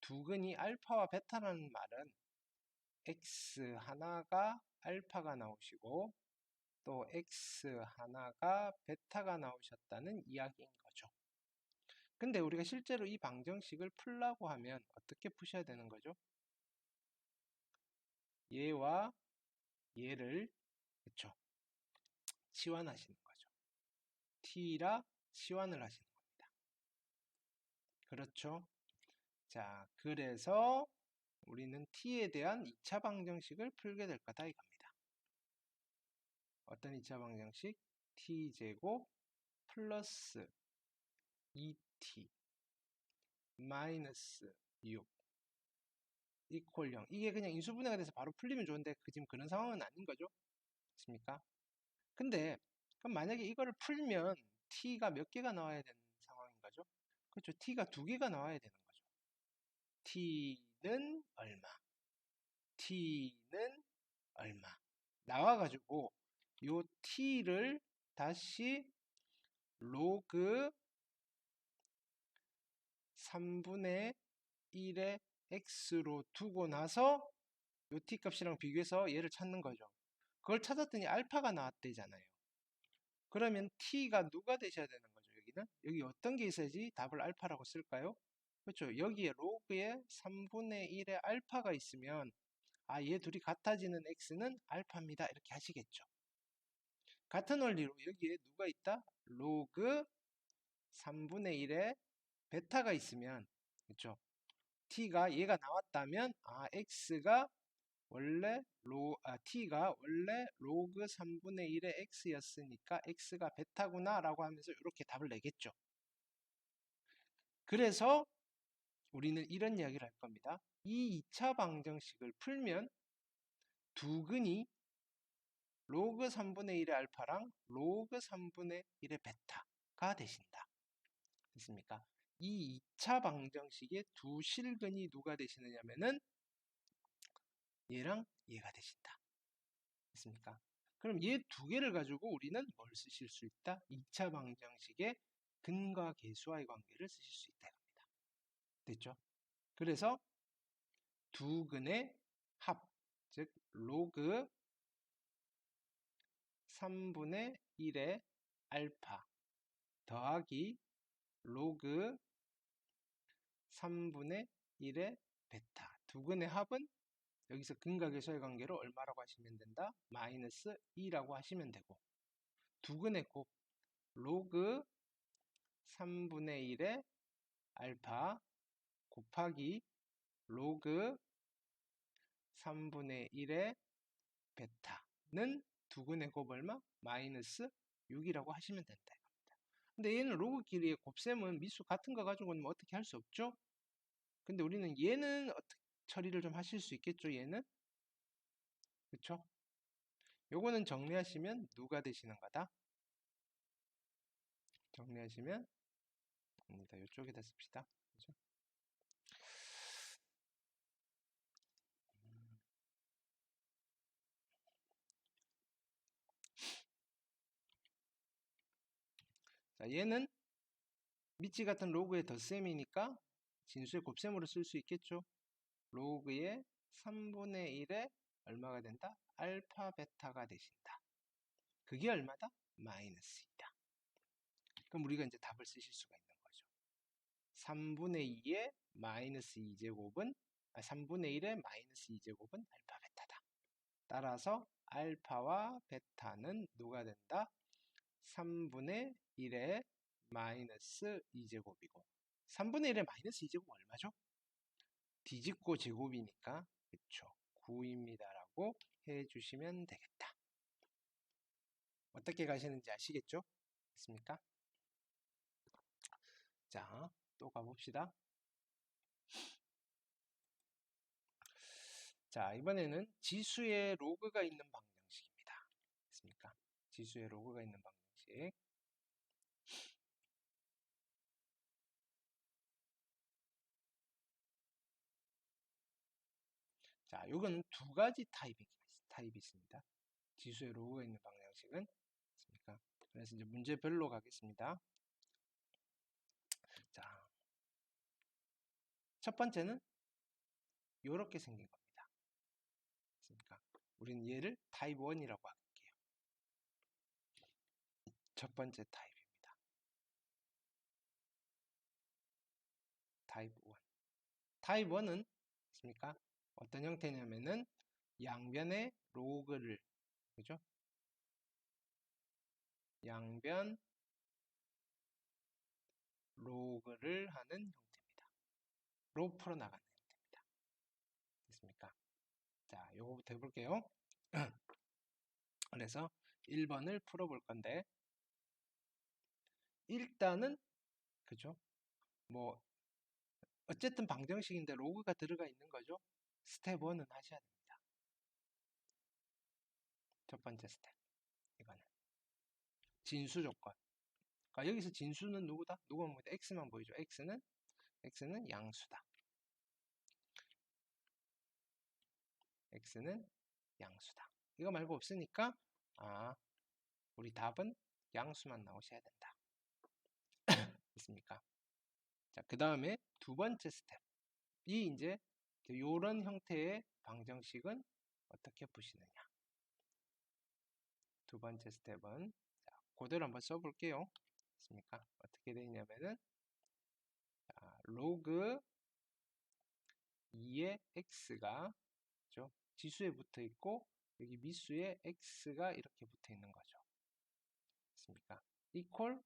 두근이 알파와 베타라는 말은 x 하나가 알파가 나오시고 또 x 하나가 베타가 나오셨다는 이야기인 거죠. 근데 우리가 실제로 이 방정식을 풀라고 하면 어떻게 푸셔야 되는 거죠? 얘와 얘를 그쵸? 치환하시는 거죠. t라 치환을 하시는 겁니다. 그렇죠? 자, 그래서 우리는 t에 대한 2차 방정식을 풀게 될 거다 이겁니다. 어떤 2차 방정식? t제곱 플러스 2t 마이너스 6 이퀄 0. 이게 그냥 인수분해가 돼서 바로 풀리면 좋은데 지금 그런 상황은 아닌 거죠. 맞습니까? 근데 그럼 만약에 이거를 풀면 t가 몇 개가 나와야 되는 상황인 거죠? 그렇죠. t가 두 개가 나와야 되는 거죠. t는 얼마? t는 얼마? 나와가지고 요 t를 다시 로그 3분의 1의 x로 두고 나서 요 t 값이랑 비교해서 얘를 찾는 거죠. 그걸 찾았더니 알파가 나왔대잖아요. 그러면 t가 누가 되셔야 되는 거죠, 여기는? 여기 어떤 게 있어야지 답을 알파라고 쓸까요? 그렇죠. 여기에 로그에 3분의 1의 알파가 있으면 아, 얘 둘이 같아지는 x는 알파입니다. 이렇게 하시겠죠. 같은 원리로 여기에 누가 있다? 로그 3분의 1의 베타가 있으면 그렇죠. t가 얘가 나왔다면 아, x가 원래 t가 원래 로그 3분의 1의 x였으니까 x가 베타구나 라고 하면서 이렇게 답을 내겠죠. 그래서 우리는 이런 이야기를 할 겁니다. 이 2차 방정식을 풀면 두근이 로그 3분의 1의 알파랑 로그 3분의 1의 베타가 되신다. 됐습니까? 이 2차 방정식의 두 실근이 누가 되시느냐면은 얘랑 얘가 되신다. 됐습니까? 그럼 얘 두 개를 가지고 우리는 뭘 쓰실 수 있다? 2차 방정식의 근과 계수와의 관계를 쓰실 수 있다. 합니다. 됐죠? 그래서 두 근의 합, 즉 로그 3분의 1의 알파 더하기 로그 3분의 1의 베타. 두근의 합은 여기서 근각의 관계로 얼마라고 하시면 된다? 마이너스 2라고 하시면 되고, 두근의 곱 로그 3분의 1의 알파 곱하기 로그 3분의 1의 베타는 두근의 곱 얼마? 마이너스 6이라고 하시면 된다. 근데 얘는 로그 길이의 곱셈은 미수 같은 거 가지고는 뭐 어떻게 할 수 없죠? 근데 우리는 얘는 어떻게 처리를 좀 하실 수 있겠죠? 얘는? 그쵸? 요거는 정리하시면 누가 되시는 거다? 정리하시면 됩니다. 요쪽에다 씁시다. 그죠? 자, 얘는 미치 같은 로그의 덧셈이니까 진수의 곱셈으로 쓸 수 있겠죠? 로그의 3분의 1에 얼마가 된다? 알파 베타가 되신다. 그게 얼마다? 마이너스 2다. 그럼 우리가 이제 답을 쓰실 수가 있는 거죠. 3분의 2의 마이너스 2제곱은 3분의 1의 마이너스 2제곱은 알파 베타다. 따라서 알파와 베타는 누가 된다? 3분의 1의 마이너스 2제곱이고 3분의 1의 마이너스 2제곱은 얼마죠? 뒤집고 제곱이니까 그쵸 9입니다 라고 해주시면 되겠다. 어떻게 가시는지 아시겠죠? 됐습니까? 자, 또 가봅시다. 자, 이번에는 지수의 로그가 있는 방정식입니다. 됐습니까? 지수의 로그가 있는 방정식. 자, 요거는 두 가지 타입이 있습니다. 지수의 로그가 있는 방정식은 됐습니까? 그래서 이제 문제별로 가겠습니다. 자, 첫 번째는 이렇게 생긴 겁니다. 됐습니까? 우리는 얘를 타입 1이라고 할게요. 첫 번째 타입입니다. 타입 1. 타입 1은 됐습니까? 어떤 형태냐면은 양변의 로그를 그죠? 양변 로그를 하는 형태입니다. 로 풀어나가는 형태입니다. 됐습니까? 자, 요거부터 해볼게요. 그래서 1번을 풀어볼 건데 일단은 그죠? 뭐 어쨌든 방정식인데 로그가 들어가 있는 거죠. 스텝 1은 하셔야 됩니다. 첫 번째 스텝 이거는 진수 조건. 그러니까 여기서 진수는 누구다? 누구만 보이다? x만 보이죠. x는 양수다. x는 양수다. 이거 말고 없으니까 우리 답은 양수만 나오셔야 된다. 됐습니까? 자, 그 다음에 두 번째 스텝. 이 이제 요런 형태의 방정식은 어떻게 푸시느냐. 두 번째 스텝은 자, 그대로 한번 써볼게요. 됐습니까? 어떻게 되냐면은 로그 2의 x가 그죠? 지수에 붙어 있고 여기 미수에 x가 이렇게 붙어 있는 거죠. 됐습니까? 이퀄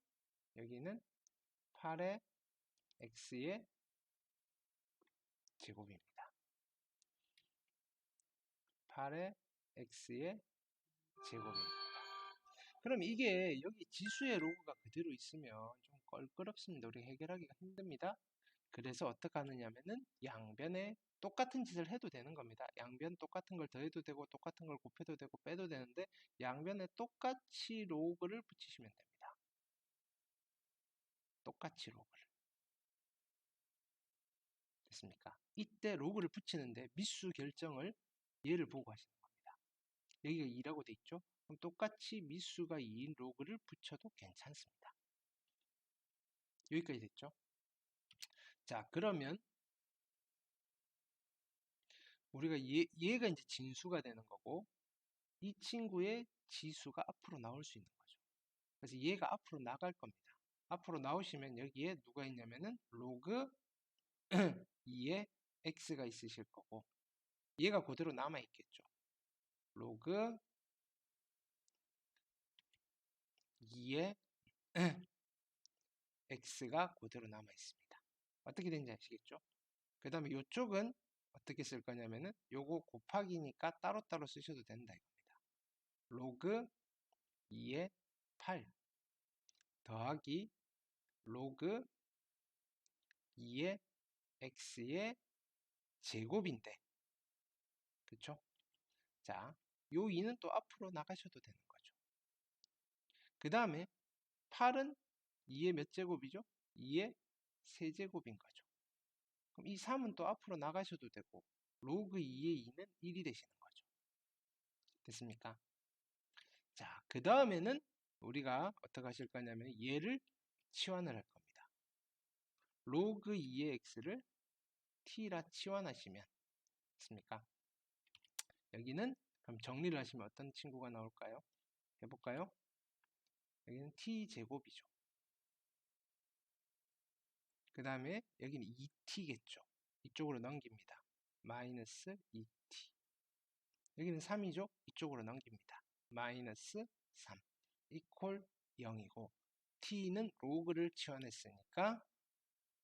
여기는 8의 x의 제곱입니다. 8의 x의 제곱입니다. 그럼 이게 여기 지수의 로그가 그대로 있으면 좀 껄끄럽습니다. 우리 해결하기가 힘듭니다. 그래서 어떻게 하느냐면은 양변에 똑같은 짓을 해도 되는 겁니다. 양변 똑같은 걸 더해도 되고 똑같은 걸 곱해도 되고 빼도 되는데 양변에 똑같이 로그를 붙이시면 됩니다. 똑같이 로그를. 됐습니까? 이때 로그를 붙이는데 미수 결정을 얘를 보고 하시는 겁니다. 여기가 2라고 돼 있죠? 그럼 똑같이 미수가 2인 로그를 붙여도 괜찮습니다. 여기까지 됐죠? 자, 그러면 우리가 얘가 이제 진수가 되는 거고 이 친구의 지수가 앞으로 나올 수 있는 거죠. 그래서 얘가 앞으로 나갈 겁니다. 앞으로 나오시면 여기에 누가 있냐면은 로그 2의 x가 있으실 거고 얘가 그대로 남아 있겠죠. 로그 2의 x가 그대로 남아 있습니다. 어떻게 되는지 아시겠죠? 그 다음에 이쪽은 어떻게 쓸 거냐면은 요거 곱하기니까 따로따로 쓰셔도 된다 이겁니다. 로그 2의 8 더하기 로그 2의 x의 제곱인데 그쵸? 자, 요 2는 또 앞으로 나가셔도 되는 거죠. 그 다음에 8은 2의 몇 제곱이죠? 2의 세제곱인 거죠. 그럼 이 3은 또 앞으로 나가셔도 되고 로그 2의 2는 1이 되시는 거죠. 됐습니까? 자, 그 다음에는 우리가 어떻게 하실 거냐면 얘를 치환을 할 겁니다. 로그 2의 x를 t라 치환하시면 됐습니까? 여기는 그럼 정리를 하시면 어떤 친구가 나올까요? 해볼까요? 여기는 t제곱이죠. 그 다음에 여기는 2t겠죠. 이쪽으로 넘깁니다. 마이너스 2t. 여기는 3이죠. 이쪽으로 넘깁니다. 마이너스 3. 이퀄 0이고 t는 로그를 치환했으니까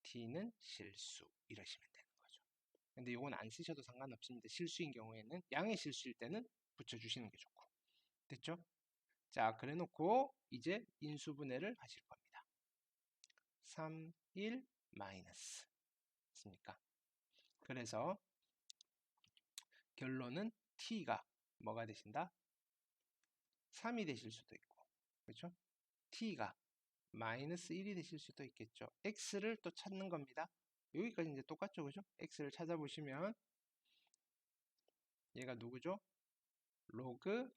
t는 실수 이러시면 되는 거죠. 근데 이건 안 쓰셔도 상관없습니다. 실수인 경우에는 양의 실수일 때는 붙여주시는 게 좋고 됐죠? 자, 그래 놓고 이제 인수분해를 하실 겁니다. 3, 1, 마이너스 있습니까? 그래서 결론은 t가 뭐가 되신다? 3이 되실 수도 있고 그렇죠? t가 마이너스 1이 되실 수도 있겠죠. x를 또 찾는 겁니다. 여기까지 이제 똑같죠, 그죠? x를 찾아보시면 얘가 누구죠? 로그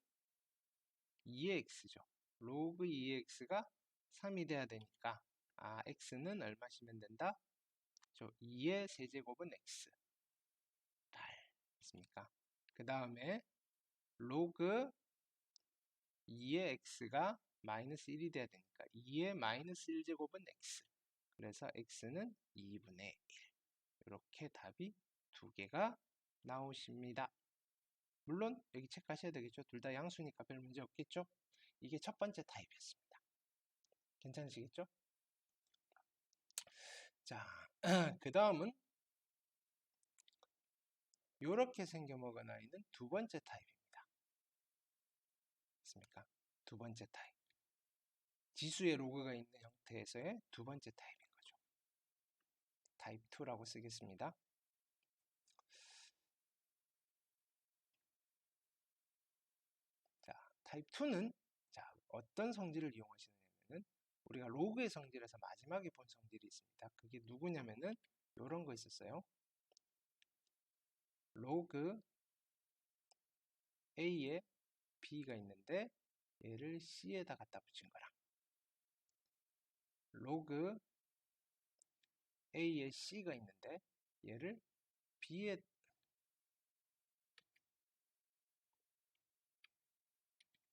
2의 x죠. 로그 2의 x가 3이 돼야 되니까 x는 얼마시면 된다? 2의 세제곱은 x 8 됐습니까? 그 다음에 로그 2의 x가 마이너스 1이 돼야 되니까 2의 마이너스 1제곱은 x 그래서 x는 2분의 1 이렇게 답이 두 개가 나오십니다. 물론 여기 체크하셔야 되겠죠. 둘 다 양수니까 별 문제 없겠죠. 이게 첫 번째 타입이었습니다. 괜찮으시겠죠? 자, 그 다음은 이렇게 생겨먹은 아이는 두 번째 타입입니다. 맞습니까? 두 번째 타입. 지수의 로그가 있는 형태에서의 두 번째 타입인 거죠. 타입 2라고 쓰겠습니다. 자, 타입 2는 자, 어떤 성질을 이용하시느냐면은 우리가 로그의 성질에서 마지막에 본 성질이 있습니다. 그게 누구냐면은 이런 거 있었어요. 로그 A에 B가 있는데 얘를 C에다 갖다 붙인 거랑 로그 A에 C가 있는데 얘를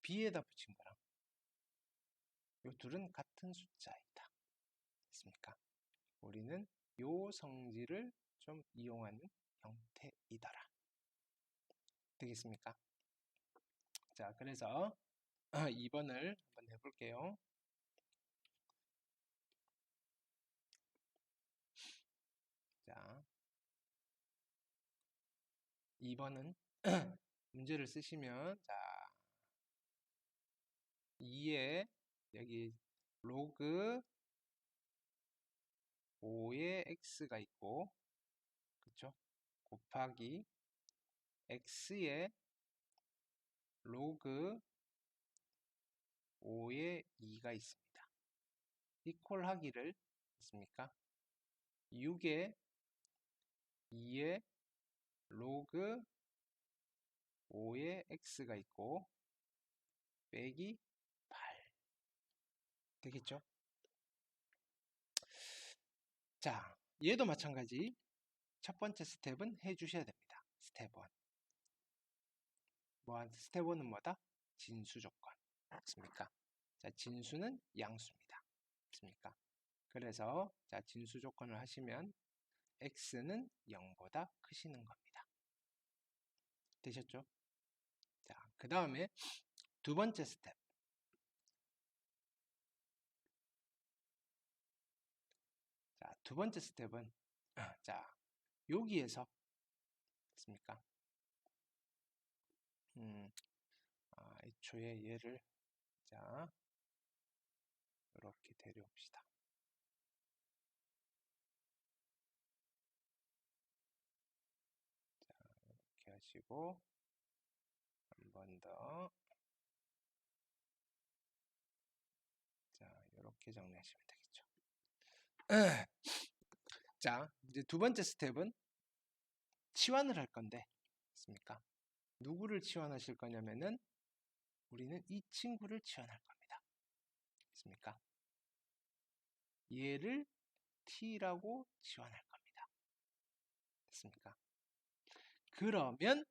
B에다 붙인 거랑 이 둘은 같은 숫자이다. 됐습니까? 우리는 요 성질을 좀 이용하는 형태이더라. 되겠습니까? 자, 그래서 2번을 한번 해볼게요. 자, 2번은 문제를 쓰시면 자 2에 여기 로그 5의 x가 있고 그쵸? 곱하기 x의 로그 5의 2가 있습니다. 이퀄 하기를 했습니까? 6의 2의 로그 5의 x가 있고 빼기 8 되겠죠? 자, 얘도 마찬가지 첫 번째 스텝은 해주셔야 됩니다. 스텝 1 스텝 1은 뭐다? 진수 조건 맞습니까? 자, 진수는 양수입니다. 맞습니까? 그래서 자, 진수 조건을 하시면 x는 0보다 크시는 겁니다. 되셨죠? 자, 그 다음에 두 번째 스텝. 자, 두 번째 스텝은 자, 여기에서 됐습니까? 애초에 얘를 자, 이렇게 데려옵시다. 자, 이렇게 하시고 한 번 더. 자, 이렇게 정리하시면 되겠죠. 자, 이제 두 번째 스텝은 치환을 할 건데, 됐습니까? 누구를 치환하실 거냐면은 우리는 이 친구를 치환할 겁니다. 됐습니까? 얘를 t라고 치환할 겁니다. 됐습니까? 그러면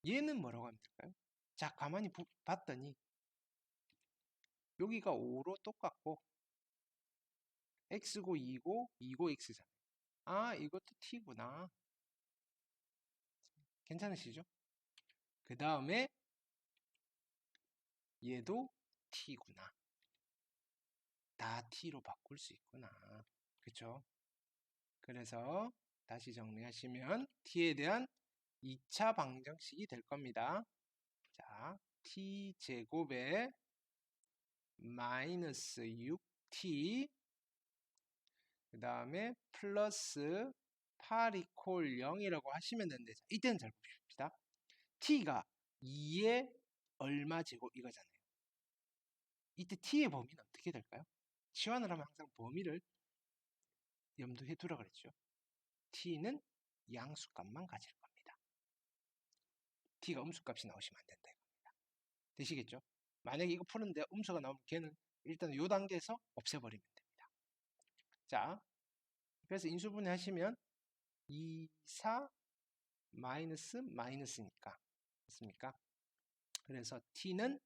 얘는 뭐라고 하면 될까요? 자, 가만히 봤더니 여기가 5로 똑같고 x고 2고 2고 x잖아요. 아, 이것도 t구나. 괜찮으시죠? 그 다음에 얘도 t구나. 다 t로 바꿀 수 있구나. 그쵸? 그래서 다시 정리하시면 t에 대한 2차 방정식이 될 겁니다. 자, t제곱에 마이너스 6t 그 다음에 플러스 8 이퀄 0이라고 하시면 되는데 이때는 잘 보십시다. t가 2의 얼마 제곱 이거잖아요. 이때 t의 범위는 어떻게 될까요? 치환을 하면 항상 범위를 염두에 두라 그랬죠. t는 양수값만 가질 겁니다. t가 음수값이 나오시면 안 된다 이겁니다. 되시겠죠? 만약에 이거 푸는데 음수가 나오면 걔는 일단 이 단계에서 없애버리면 됩니다. 자, 그래서 인수분해 하시면 2, 4, 마이너스 마이너스니까 맞습니까? 그래서 t는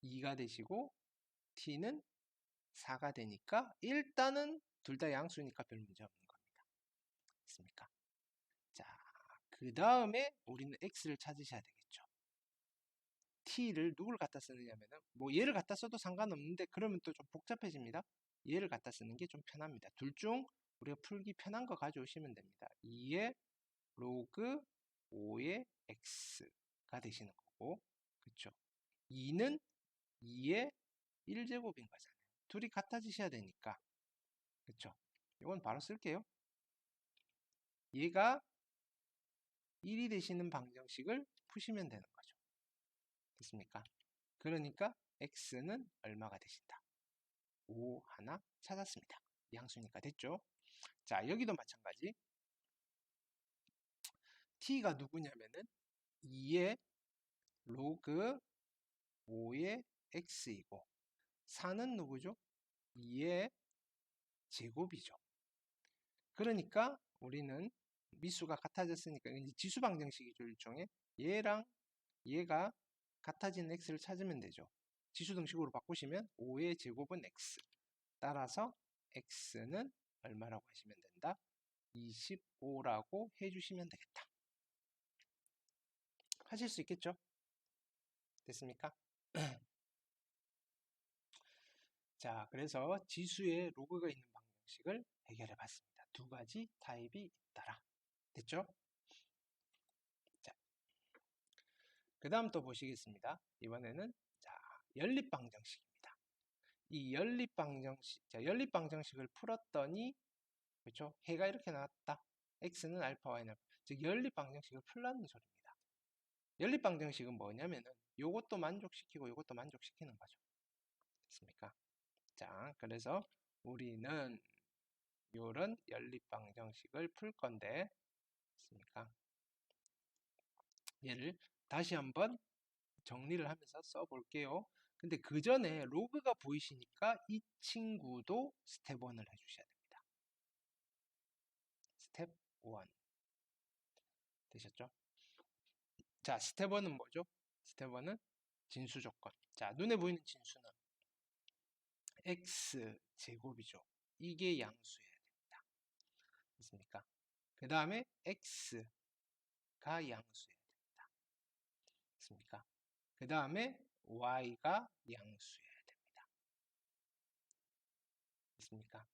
2가 되시고 t는 4가 되니까 일단은 둘 다 양수니까 별 문제 없는 겁니다. 됐습니까? 자, 그 다음에 우리는 x를 찾으셔야 되겠죠. t를 누굴 갖다 쓰느냐면은 뭐 얘를 갖다 써도 상관없는데 그러면 또 좀 복잡해집니다. 얘를 갖다 쓰는 게 좀 편합니다. 둘 중 우리가 풀기 편한 거 가져오시면 됩니다. 2의 로그 5의 x가 되시는 거고 그쵸? 2는 2의 1제곱인 거잖아요. 둘이 같아지셔야 되니까 그쵸? 이건 바로 쓸게요. 얘가 1이 되시는 방정식을 푸시면 되는 거죠. 됐습니까? 그러니까 x는 얼마가 되신다? 5 하나 찾았습니다. 양수니까 됐죠? 자, 여기도 마찬가지. t가 누구냐면은 2의 로그 5의 x이고 4는 누구죠? 2의 제곱이죠. 그러니까 우리는 미수가 같아졌으니까 이제 지수 방정식이죠. 일종의 얘랑 얘가 같아진 x를 찾으면 되죠. 지수 등식으로 바꾸시면 5의 제곱은 x 따라서 x는 얼마라고 하시면 된다? 25라고 해주시면 되겠다. 하실 수 있겠죠? 됐습니까? 자, 그래서 지수에 로그가 있는 방정식을 해결해 봤습니다. 두 가지 타입이 있더라. 됐죠? 자, 그 다음 또 보시겠습니다. 이번에는 자, 연립방정식입니다. 이 연립방정식을 풀었더니 그렇죠? 해가 이렇게 나왔다. x는 알파, y는 알파. 즉 연립방정식을 풀라는 소리입니다. 연립방정식은 뭐냐면은 요것도 만족시키고 요것도 만족시키는 거죠. 됐습니까? 자, 그래서 우리는 요런 연립방정식을 풀 건데 됐습니까? 얘를 다시 한번 정리를 하면서 써볼게요. 근데 그 전에 로그가 보이시니까 이 친구도 스텝 1을 해주셔야 됩니다. 스텝 1 되셨죠? 자, 스텝 1은 뭐죠? 스텝 1은 진수 조건. 자, 눈에 보이는 진수는 x 제곱이죠. 이게 양수여야 됩니다. 됐습니까? 그 다음에 x가 양수여야 됩니다. 됐습니까? 그 다음에 y가 양수여야 됩니다. 됐습니까?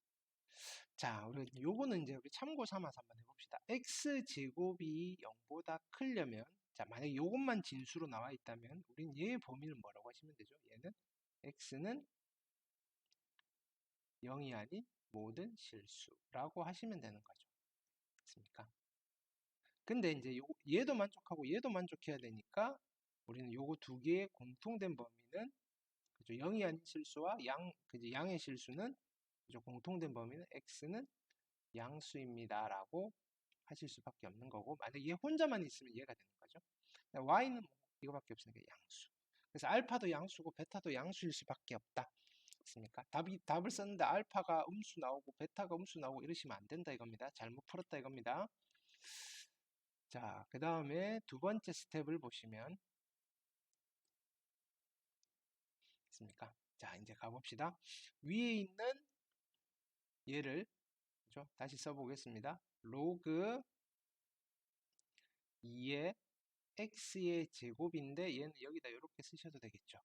자, 우리 요거는 이제 우리 참고 삼아서 한번 해봅시다. x 제곱이 0보다 크려면, 자, 만약에 요것만 진수로 나와 있다면 우린 얘의 범위는 뭐라고 하시면 되죠? 얘는 x는 0이 아닌 모든 실수라고 하시면 되는 거죠. 됐습니까? 근데 이제 얘도 만족하고 얘도 만족해야 되니까 우리는 요거 두 개의 공통된 범위는, 그죠? 0이 아닌 실수와 그죠? 양의 실수는, 그죠? 공통된 범위는 x는 양수입니다라고 하실 수밖에 없는 거고, 만약에 얘 혼자만 있으면 얘가 되는 거죠. y는 뭐 이거밖에 없으니까 양수. 그래서 알파도 양수고 베타도 양수일 수밖에 없다. 됐습니까? 답을 썼는데 알파가 음수 나오고 베타가 음수 나오고 이러시면 안 된다 이겁니다. 잘못 풀었다 이겁니다. 자, 그 다음에 두 번째 스텝을 보시면, 됐습니까? 자, 이제 가봅시다. 위에 있는 얘를, 그죠? 다시 써보겠습니다. 로그 2의 x의 제곱인데 얘는 여기다 이렇게 쓰셔도 되겠죠.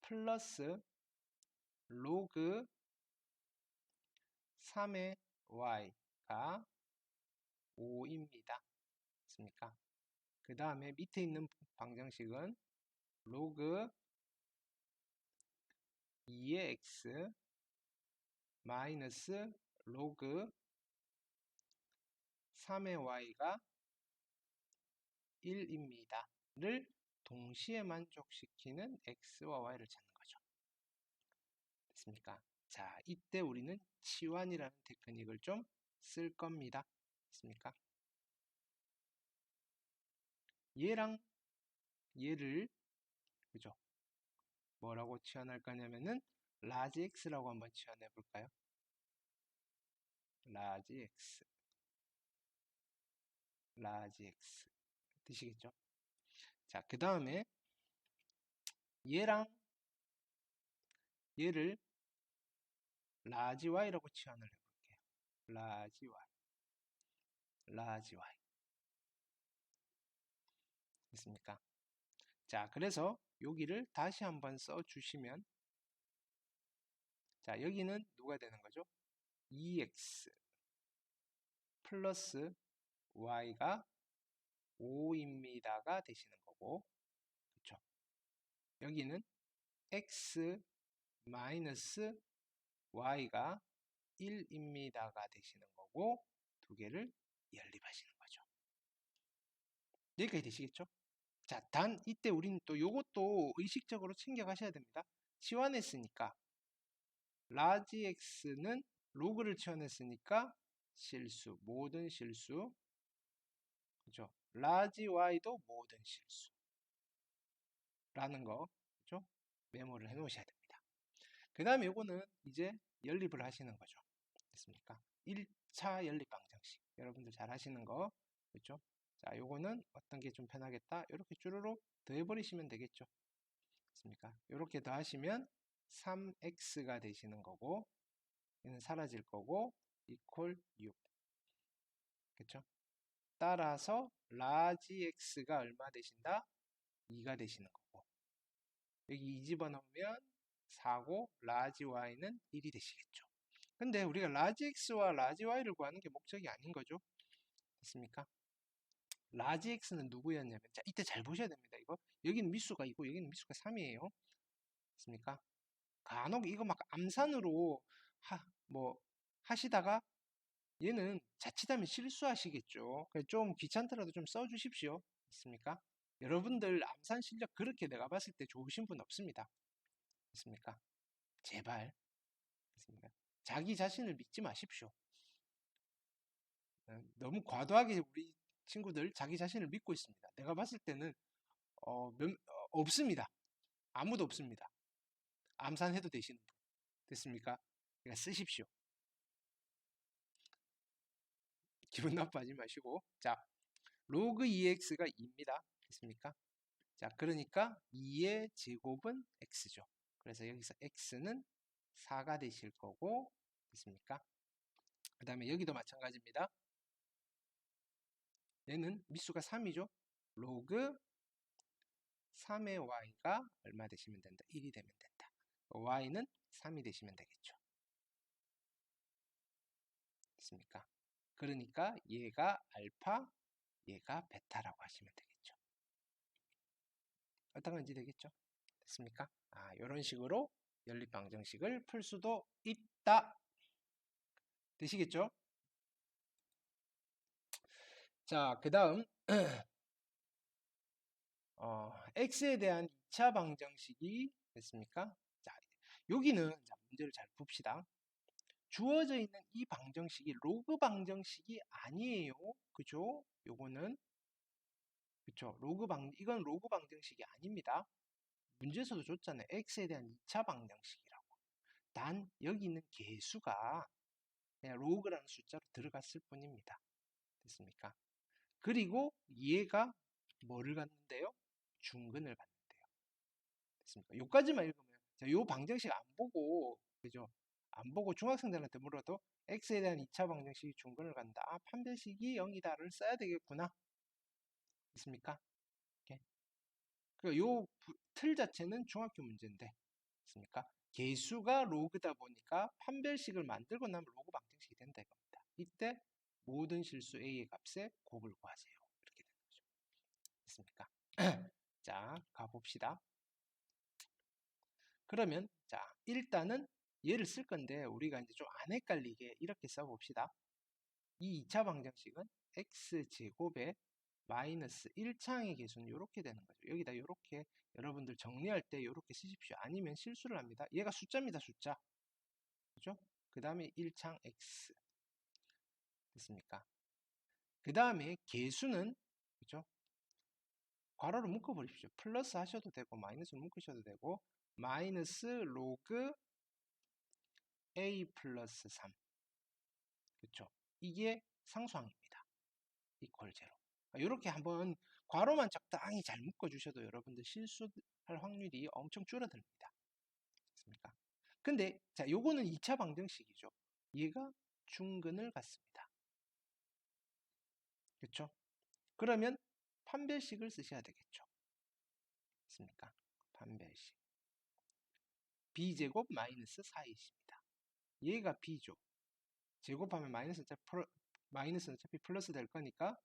플러스 로그 3의 y가 5입니다. 됐습니까? 그 다음에 밑에 있는 방정식은 로그 2의 x 마이너스 로그 3의 y가 1입니다. 를 동시에 만족시키는 x와 y를 찾는 거죠. 됐습니까? 자, 이때 우리는 치환이라는 테크닉을 좀 쓸 겁니다. 됐습니까? 얘랑 얘를, 그죠? 뭐라고 치환할 거냐면은 라지 x라고 한번 치환해 볼까요? 라지 x, 라지 x 되시겠죠? 자, 그 다음에 얘랑 얘를 라지 y라고 치환을 해볼게요. 라지 y, 라지 y 됐습니까? 자, 그래서 여기를 다시 한번 써주시면, 자, 여기는 누가 되는 거죠? 2x 플러스 y가 5입니다가 되시는 거고, 그쵸? 여기는 x 마이너스 y가 1입니다가 되시는 거고, 두 개를 연립하시는 거죠. 여기까지 되시겠죠? 자, 단 이때 우리는 또 요것도 의식적으로 챙겨가셔야 됩니다. 치환했으니까 라지 x는 로그를 치환했으니까 실수, 모든 실수, 그죠? 라지 y도 모든 실수라는 거, 그죠? 메모를 해 놓으셔야 됩니다. 그 다음에 요거는 이제 연립을 하시는 거죠. 됐습니까? 1차 연립 방정식. 여러분들 잘 하시는 거, 그죠? 자, 요거는 어떤 게 좀 편하겠다? 이렇게 쭈루룩 더해버리시면 되겠죠. 됐습니까? 이렇게 더하시면 3x가 되시는 거고, 얘는 사라질 거고, 이퀄 6. 그쵸? 따라서 라지 x가 얼마 되신다? 2가 되시는 거고, 여기 2 집어넣으면 4고 라지 y는 1이 되시겠죠. 근데 우리가 라지 x와 라지 y를 구하는 게 목적이 아닌 거죠. 됐습니까? 라지 x는 누구였냐면, 자, 이때 잘 보셔야 됩니다. 이거 여기는 미수가 있고 여기는 미수가 3이에요. 됐습니까? 간혹 이거 막 암산으로 뭐 하시다가 얘는 자칫하면 실수하시겠죠. 좀 귀찮더라도 좀 써주십시오. 있습니까? 여러분들 암산 실력 그렇게 내가 봤을 때 좋으신 분 없습니다. 있습니까? 제발. 있습니까? 자기 자신을 믿지 마십시오. 너무 과도하게 우리 친구들 자기 자신을 믿고 있습니다. 내가 봤을 때는 없습니다. 아무도 없습니다. 암산해도 되시는 분. 됐습니까? 그러니까 쓰십시오. 기분 나빠하지 마시고. 자, 로그 2x가 2입니다. 됐습니까? 자, 그러니까 2의 제곱은 x죠. 그래서 여기서 x는 4가 되실 거고, 됐습니까? 그 다음에 여기도 마찬가지입니다. 얘는 미수가 3이죠. 로그 3의 y가 얼마 되시면 된다? 1이 되면 된다. y는 3이 되시면 되겠죠. 됐습니까? 그러니까 얘가 알파, 얘가 베타라고 하시면 되겠죠. 어떤 건지 되겠죠? 됐습니까? 이런 식으로 연립방정식을 풀 수도 있다. 되시겠죠? 자, 그 다음 x에 대한 2차 방정식이 됐습니까? 자, 여기는 자, 문제를 잘 봅시다. 주어져 있는 이 방정식이 로그 방정식이 아니에요. 그죠? 요거는 그쵸? 이건 로그 방정식이 아닙니다. 문제에서도 줬잖아요. x에 대한 2차 방정식이라고. 단 여기 있는 개수가 그냥 로그라는 숫자로 들어갔을 뿐입니다. 됐습니까? 그리고 얘가 뭐를 갖는데요? 중근을 갖는데요. 됐습니까? 요까지만 읽으면 자, 요 방정식 안 보고 그죠? 안 보고 중학생들한테 물어도 x에 대한 2차 방정식이 중근을 간다. 판별식이 0이다를 써야 되겠구나. 됐습니까? 이렇게. 요틀 자체는 중학교 문제인데 됐습니까? 개수가 로그다 보니까 판별식을 만들고 나면 로그 방정식이 된다 이겁니다. 이때 모든 실수 a의 값에 곱을 구하세요. 이렇게 되는 거죠. 됐습니까? 자, 가봅시다. 그러면 자, 일단은 얘를 쓸 건데 우리가 이제 좀 안 헷갈리게 이렇게 써봅시다. 이 2차 방정식은 x제곱에 마이너스 1창의 개수는 이렇게 되는 거죠. 여기다 이렇게 여러분들 정리할 때 이렇게 쓰십시오. 아니면 실수를 합니다. 얘가 숫자입니다. 숫자. 그죠? 그 다음에 1창 x. 됐습니까? 그 다음에 개수는 그죠? 괄호를 묶어버리십시오. 플러스 하셔도 되고 마이너스를 묶으셔도 되고 마이너스 로그 a 플러스 3. 그렇죠? 이게 상수항입니다. 이퀄 제로. 이렇게 한번 괄호만 적당히 잘 묶어주셔도 여러분들 실수할 확률이 엄청 줄어듭니다. 됐습니까? 근데 자, 요거는 2차 방정식이죠. 얘가 중근을 갖습니다. 그렇죠? 그러면 판별식을 쓰셔야 되겠죠. 됐습니까? 판별식. b제곱 마이너스 4이십니다. 얘가 b죠. 제곱하면 마이너스는 어차피 플러스 될 거니까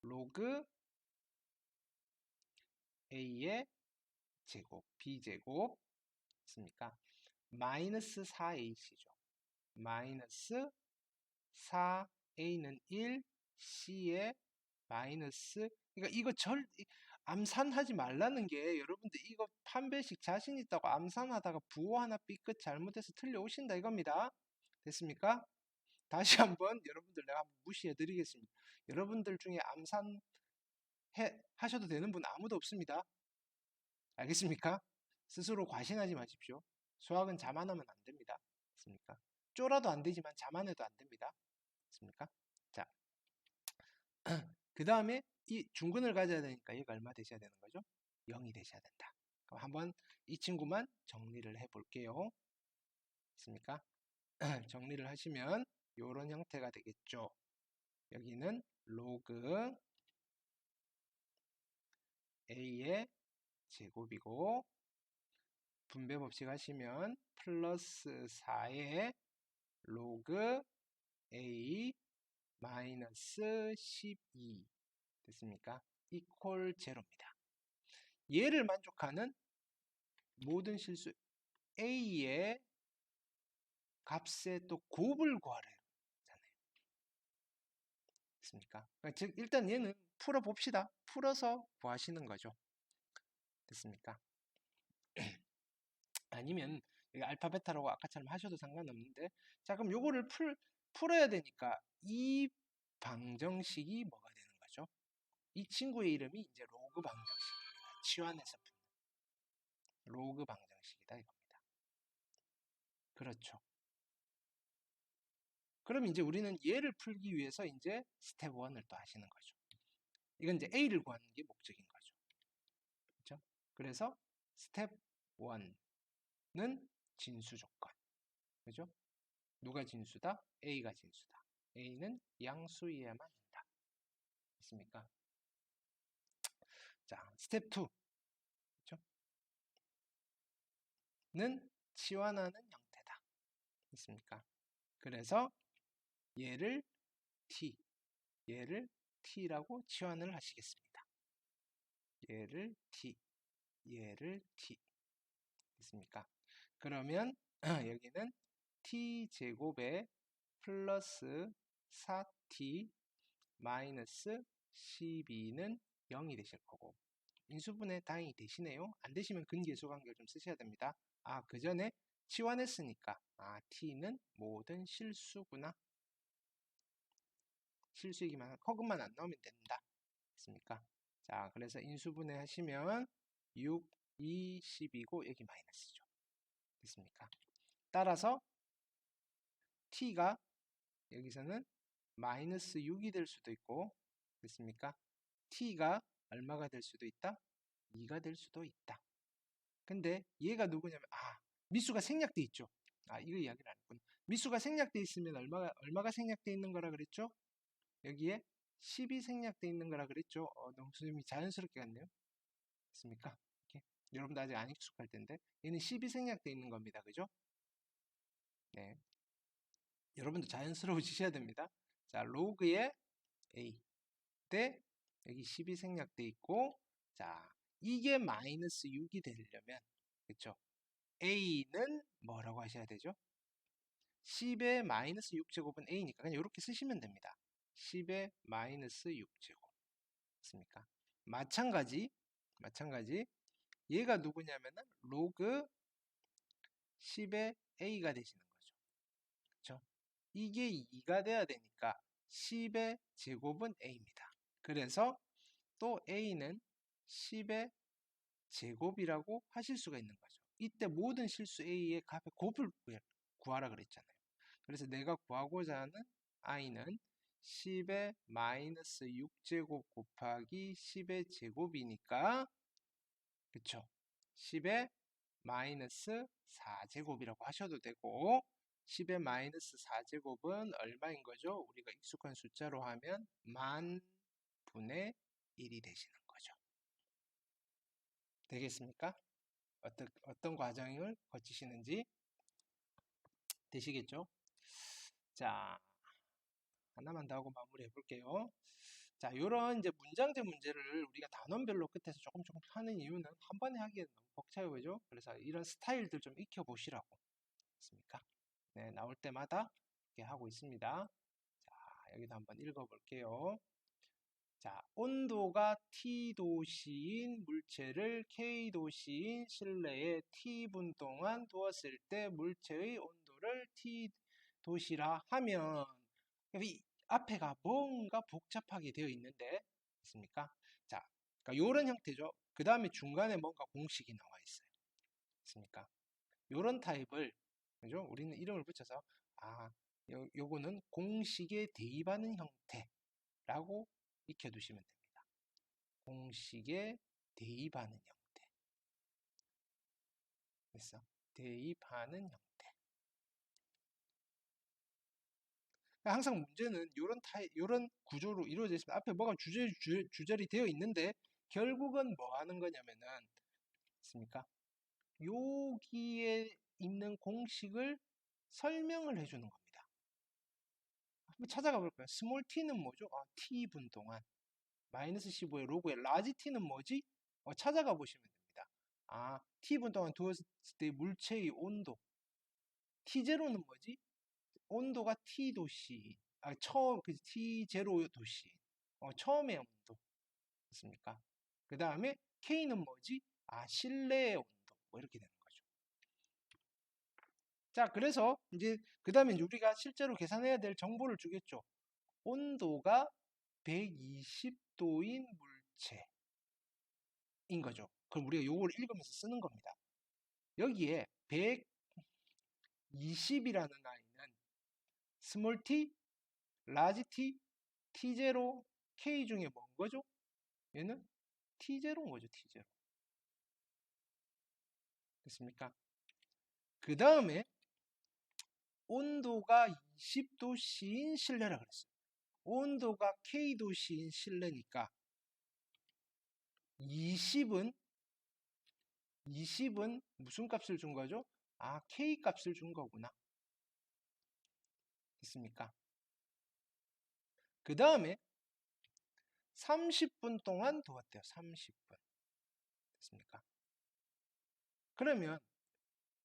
로그 a의 제곱, b제곱 있습니까? 마이너스 4ac죠. 마이너스 4a는 1, c의 마이너스 그러니까 이거 암산하지 말라는 게 여러분들 이거 판별식 자신 있다고 암산하다가 부호 하나 B끝 잘못해서 틀려오신다 이겁니다. 됐습니까? 다시 한번 여러분들 내가 한번 무시해 드리겠습니다. 여러분들 중에 암산 하셔도 되는 분 아무도 없습니다. 알겠습니까? 스스로 과신하지 마십시오. 수학은 자만하면 안 됩니다. 됐습니까? 쫄아도 안 되지만 자만해도 안 됩니다. 됐습니까? 자, 그 다음에 이 중근을 가져야 되니까 얘가 얼마 되셔야 되는 거죠? 0이 되셔야 된다. 그럼 한번 이 친구만 정리를 해 볼게요. 됐습니까? 정리를 하시면 이런 형태가 되겠죠. 여기는 로그 a의 제곱이고 분배 법칙 하시면 플러스 4의 로그 a 마이너스 12 됐습니까? 이퀄 제로입니다. 얘를 만족하는 모든 실수 a의 값에 또 곱을 구하래요. 됐습니까? 그러니까 즉 일단 얘는 풀어 봅시다. 풀어서 구하시는 거죠. 됐습니까? 아니면 알파 베타라고 아까처럼 하셔도 상관없는데 자 그럼 요거를 풀어야 되니까 이 방정식이 뭐가 되는 거죠? 이 친구의 이름이 이제 로그 방정식입니다. 치환해서 푸는 로그 방정식이다 이겁니다. 그렇죠. 그럼 이제 우리는 얘를 풀기 위해서 이제 스텝 1을 또 하시는 거죠. 이건 이제 A를 구하는 게 목적인 거죠. 그렇죠? 그래서 스텝 1는 진수 조건. 그죠? 누가 진수다? A가 진수다. A는 양수이어야만 한다. 있습니까? 자, 스텝 2. 그죠? 는 치환하는 형태다. 있습니까? 그래서 얘를 T, 얘를 T라고 치환을 하시겠습니다. 얘를 T, 얘를 T. 됐습니까? 그러면 여기는 T제곱에 플러스 4T 마이너스 12는 0이 되실 거고, 인수분해 다행히 되시네요. 안 되시면 근계수 관계를 좀 쓰셔야 됩니다. 아, 그 전에 치환했으니까 t는 모든 실수구나. 실수이기만 하면 커근만 안 나오면 된다. 됐습니까? 자, 그래서 인수분해 하시면 6, 2, 10이고 여기 마이너스죠. 됐습니까? 따라서 t가 여기서는 마이너스 6이 될 수도 있고, 됐습니까? t가 얼마가 될 수도 있다? 2가 될 수도 있다. 근데 얘가 누구냐면 미수가 생략돼 있죠. 이거 이야기를 안 했구나. 미수가 생략돼 있으면 얼마가 생략돼 있는 거라 그랬죠? 여기에 10이 생략돼 있는 거라 그랬죠. 너무 선생님이 자연스럽게 갔네요. 됐습니까? 이렇게. 여러분도 아직 안 익숙할 텐데 얘는 10이 생략돼 있는 겁니다. 그죠? 네. 여러분도 자연스러워지셔야 됩니다. 자, 로그의 A 대 여기 10이 생략돼 있고, 자, 이게 마이너스 6이 되려면, 그쵸? A는 뭐라고 하셔야 되죠? 10의 마이너스 6제곱은 A니까 그냥 이렇게 쓰시면 됩니다. 10의 마이너스 6제곱. 맞습니까? 마찬가지 얘가 누구냐면은 로그 10의 A가 되시는 거죠. 그쵸? 이게 2가 돼야 되니까 10의 제곱은 A입니다. 그래서 또 A는 10의 제곱이라고 하실 수가 있는 거죠. 이때 모든 실수 A의 값의 곱을 구하라 그랬잖아요. 그래서 내가 구하고자 하는 i는 10의 마이너스 6제곱 곱하기 10의 제곱이니까, 그쵸? 10의 마이너스 4제곱이라고 하셔도 되고, 10의 마이너스 4제곱은 얼마인 거죠? 우리가 익숙한 숫자로 하면 만 분의 1이 되시는 거죠. 되겠습니까? 어떤 과정을 거치시는지 되시겠죠? 자, 하나만 더 하고 마무리해 볼게요. 자, 요런 이제 문장제 문제를 우리가 단원별로 끝에서 조금 하는 이유는 한 번에 하기엔 너무 벅차요, 그죠? 그래서 이런 스타일들 좀 익혀보시라고 했습니까? 네, 나올 때마다 이렇게 하고 있습니다. 자, 여기도 한번 읽어볼게요. 자, 온도가 T도시인 물체를 K도시인 실내에 T분 동안 두었을 때 물체의 온도를 T도시라 하면, 이 앞에가 뭔가 복잡하게 되어 있는데, 있습니까? 자, 그러니까 요런 형태죠. 그 다음에 중간에 뭔가 공식이 나와 있어요. 있습니까? 요런 타입을, 그죠? 우리는 이름을 붙여서, 요거는 공식에 대입하는 형태라고 익혀두시면 됩니다. 공식에 대입하는 형태. 됐어? 대입하는 형태. 항상 문제는 요런 구조로 이루어져 있습니다. 앞에 뭐가 주절이 되어 있는데, 결국은 뭐 하는 거냐면은, 있습니까? 여기에 있는 공식을 설명을 해주는 겁니다. 한번 찾아가 볼까요? 스몰 t는 뭐죠? t분 동안. 마이너스 15의 로그의 라지 t는 뭐지? 찾아가 보시면 됩니다. t분 동안 두었을 때 물체의 온도. T0는 뭐지? 온도가 T도시. T0 도시. 처음의 온도. 맞습니까? 그 다음에 K는 뭐지? 실내의 온도. 뭐 이렇게 되는 거죠. 자, 그래서 이제 그 다음에 우리가 실제로 계산해야 될 정보를 주겠죠. 온도가 120도인 물체인 거죠. 그럼 우리가 요걸 읽으면서 쓰는 겁니다. 여기에 120이라는 아이는 스몰 t, 라지 t, T0, K 중에 뭔 거죠? 얘는 T0인 거죠, T0. 됐습니까? 그 다음에 온도가 20도씨인 실내라 그랬어요. 온도가 K도씨인 실내니까 20은 무슨 값을 준 거죠? 아, K 값을 준 거구나. 됐습니까? 그 다음에 30분 동안 두었대요. 30분. 됐습니까? 그러면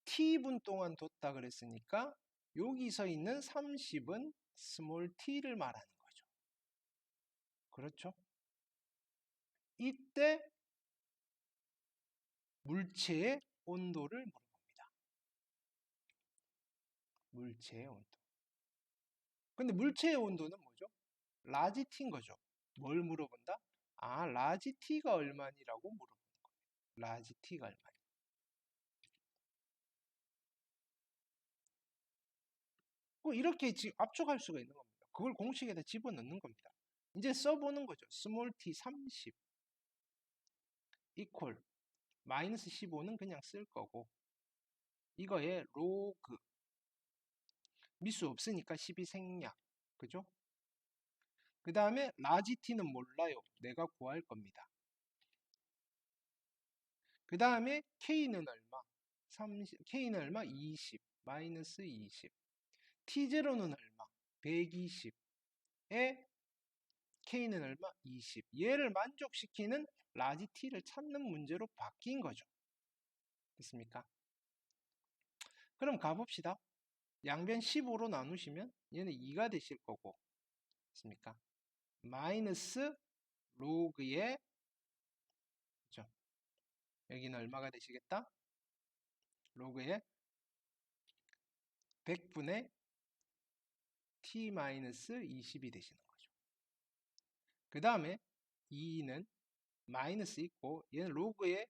T분 동안 뒀다 그랬으니까 여기서 있는 30은 스몰 t를 말하는 거죠. 그렇죠? 이때 물체의 온도를 물어봅니다. 물체의 온도. 근데 물체의 온도는 뭐죠? 라지 t인 거죠. 뭘 물어본다? 아, 라지 t가 얼마니라고 물어보는 거예요. 라지 t가 얼마니. 이렇게 압축할 수가 있는 겁니다. 그걸 공식에다 집어넣는 겁니다. 이제 써보는 거죠. 스몰 t 30 이퀄 마이너스 15는 그냥 쓸 거고 이거에 로그 미수 없으니까 12 생략 그죠? 그 다음에 라지 t는 몰라요. 내가 구할 겁니다. 그 다음에 k는 얼마? 30, k는 얼마? 20 마이너스 20 t0는 얼마? 120에 k는 얼마? 20 얘를 만족시키는 라지 t를 찾는 문제로 바뀐 거죠. 됐습니까? 그럼 가봅시다. 양변 15로 나누시면 얘는 2가 되실 거고 됐습니까? 마이너스 로그의 그렇죠? 여기는 얼마가 되시겠다? 로그의 100분의 t-20이 되시는 거죠. 그 다음에 2는 마이너스 있고 얘는 로그의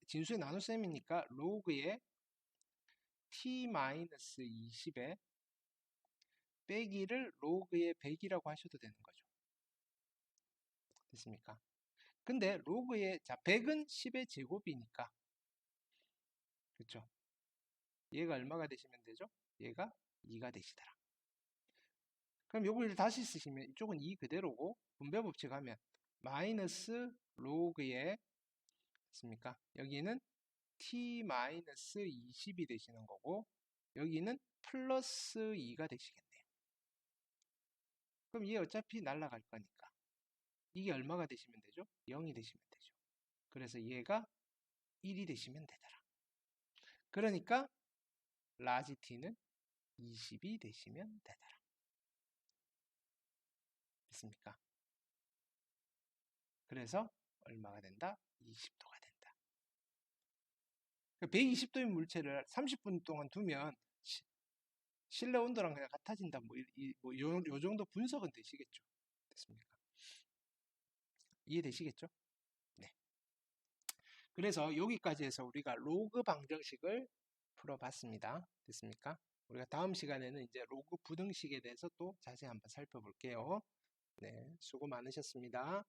진수의 나눗셈이니까 로그의 t-20에 빼기를 로그의 100이라고 하셔도 되는 거죠. 됐습니까? 근데 로그의 100은 10의 제곱이니까 그렇죠? 얘가 얼마가 되시면 되죠? 얘가 2가 되시더라. 그럼 요걸 다시 쓰시면 이쪽은 2 그대로고 분배 법칙 하면 마이너스 로그의 됐습니까? 여기는 t-20이 되시는 거고 여기는 플러스 2가 되시겠네요. 그럼 얘 어차피 날아갈 거니까 이게 얼마가 되시면 되죠? 0이 되시면 되죠. 그래서 얘가 1이 되시면 되더라. 그러니까 라지 t는 20이 되시면 되더라. 됐습니까? 그래서 얼마가 된다? 20도가 된다. 120도인 물체를 30분 동안 두면 실내 온도랑 그냥 같아진다. 요 정도 분석은 되시겠죠. 됐습니까? 이해되시겠죠? 네. 그래서 여기까지 해서 우리가 로그 방정식을 풀어봤습니다. 됐습니까? 우리가 다음 시간에는 이제 로그 부등식에 대해서 또 자세히 한번 살펴볼게요. 네, 수고 많으셨습니다.